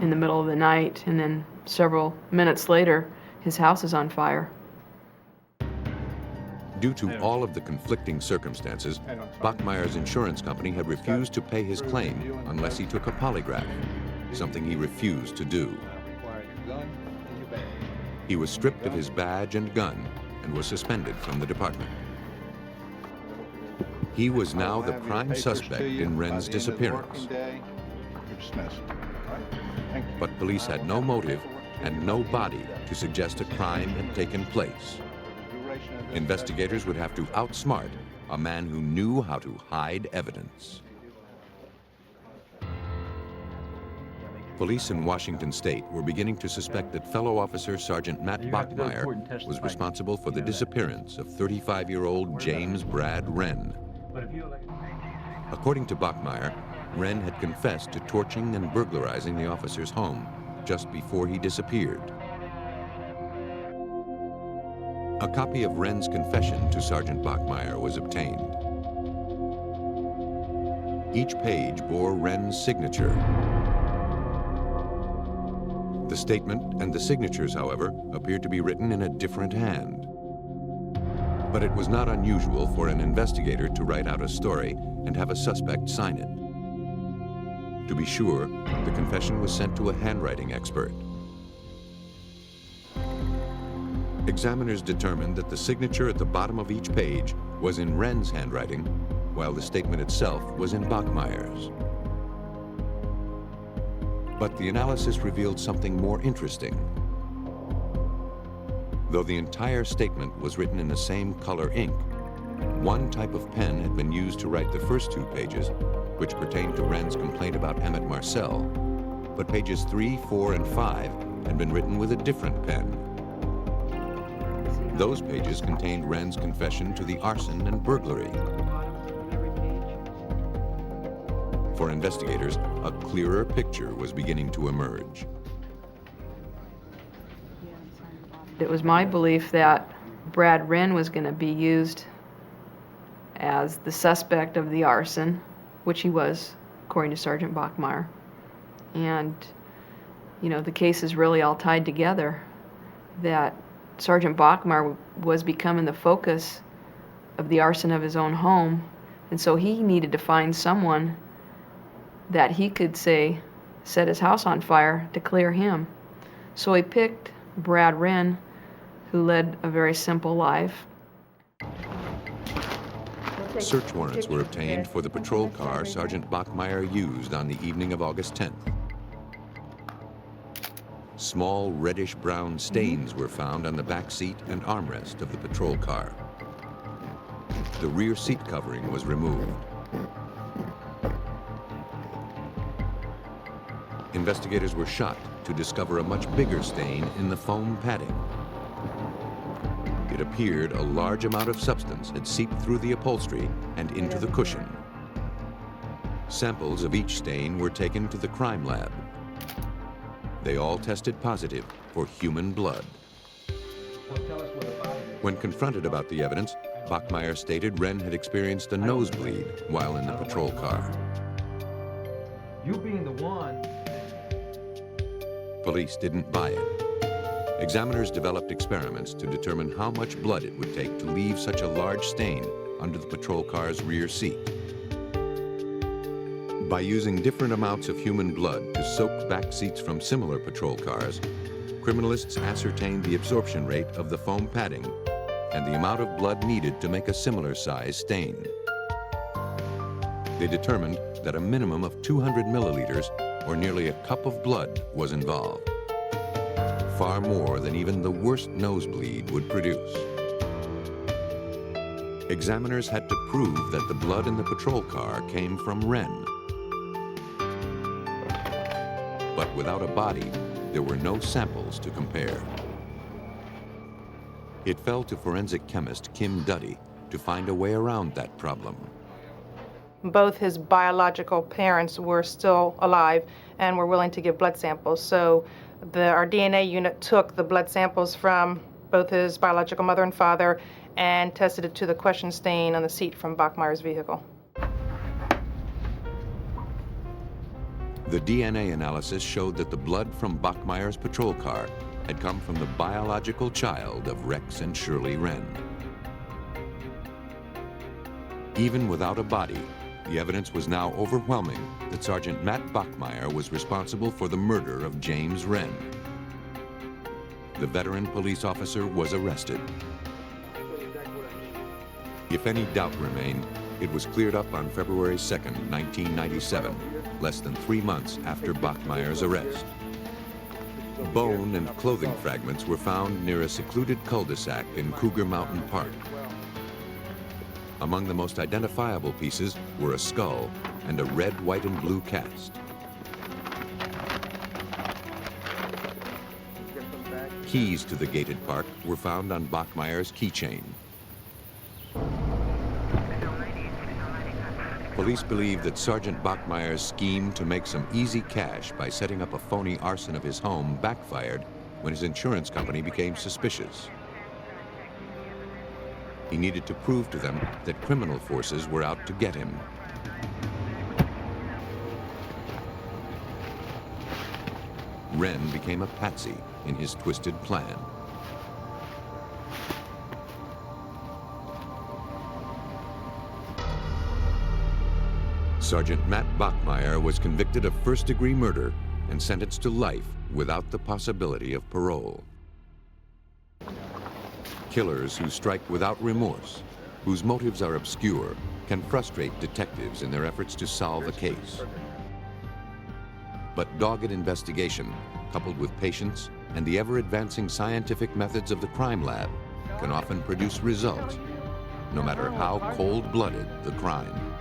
B: in the middle of the night, and then several minutes later, his house is on fire.
A: Due to all of the conflicting circumstances, Bachmeier's insurance company had refused to pay his claim unless he took a polygraph, something he refused to do. He was stripped of his badge and gun and was suspended from the department. He was now the prime suspect in Wren's disappearance. But police had no motive and no body to suggest a crime had taken place. Investigators would have to outsmart a man who knew how to hide evidence. Police in Washington State were beginning to suspect that fellow officer Sergeant Matt Bachmeier was responsible for the disappearance of 35-year-old James Brad Wren. According to Bachmeier, Wren had confessed to torching and burglarizing the officer's home just before he disappeared. A copy of Wren's confession to Sergeant Bachmeier was obtained. Each page bore Wren's signature. The statement and the signatures, however, appeared to be written in a different hand. But it was not unusual for an investigator to write out a story and have a suspect sign it. To be sure, the confession was sent to a handwriting expert. Examiners determined that the signature at the bottom of each page was in Wren's handwriting, while the statement itself was in Bachmeier's. But the analysis revealed something more interesting. Though the entire statement was written in the same color ink, one type of pen had been used to write the first 2 pages, which pertained to Wren's complaint about Emmett Marcel, but pages 3, 4, and 5 had been written with a different pen. Those pages contained Wren's confession to the arson and burglary. For investigators, a clearer picture was beginning to emerge.
B: It was my belief that Brad Wren was going to be used as the suspect of the arson, which he was, according to Sergeant Bachmeyer. And, you know, the case is really all tied together, that Sergeant Bachmeyer was becoming the focus of the arson of his own home, and so he needed to find someone that he could say set his house on fire to clear him. So he picked Brad Wren, who led a very simple life.
A: Search warrants were obtained for the patrol car Sergeant Bachmeyer used on the evening of August 10th. Small reddish-brown stains were found on the back seat and armrest of the patrol car. The rear seat covering was removed. Investigators were shocked to discover a much bigger stain in the foam padding. It appeared a large amount of substance had seeped through the upholstery and into the cushion. Samples of each stain were taken to the crime lab. They all tested positive for human blood. When confronted about the evidence, Bachmeyer stated Wren had experienced a nosebleed while in the patrol car.
O: You being the one.
A: Police didn't buy it. Examiners developed experiments to determine how much blood it would take to leave such a large stain under the patrol car's rear seat. By using different amounts of human blood to soak back seats from similar patrol cars, criminalists ascertained the absorption rate of the foam padding and the amount of blood needed to make a similar size stain. They determined that a minimum of 200 milliliters, or nearly a cup of blood, was involved. Far more than even the worst nosebleed would produce. Examiners had to prove that the blood in the patrol car came from Wren. But without a body, there were no samples to compare. It fell to forensic chemist Kim Duddy to find a way around that problem.
K: Both his biological parents were still alive and were willing to give blood samples. So our DNA unit took the blood samples from both his biological mother and father and tested it to the question stain on the seat from Bachmeyer's vehicle.
A: The DNA analysis showed that the blood from Bachmeyer's patrol car had come from the biological child of Rex and Shirley Wren. Even without a body, the evidence was now overwhelming that Sergeant Matt Bachmeyer was responsible for the murder of James Wren. The veteran police officer was arrested. If any doubt remained, it was cleared up on February 2nd, 1997, less than 3 months after Bachmeyer's arrest. Bone and clothing fragments were found near a secluded cul-de-sac in Cougar Mountain Park. Among the most identifiable pieces were a skull and a red, white, and blue cast. Keys to the gated park were found on Bachmeyer's keychain. Police believe that Sergeant Bachmeyer's scheme to make some easy cash by setting up a phony arson of his home backfired when his insurance company became suspicious. He needed to prove to them that criminal forces were out to get him. Wren became a patsy in his twisted plan. Sergeant Matt Bachmeyer was convicted of first-degree murder and sentenced to life without the possibility of parole. Killers who strike without remorse, whose motives are obscure, can frustrate detectives in their efforts to solve a case. But dogged investigation, coupled with patience and the ever-advancing scientific methods of the crime lab, can often produce results, no matter how cold-blooded the crime.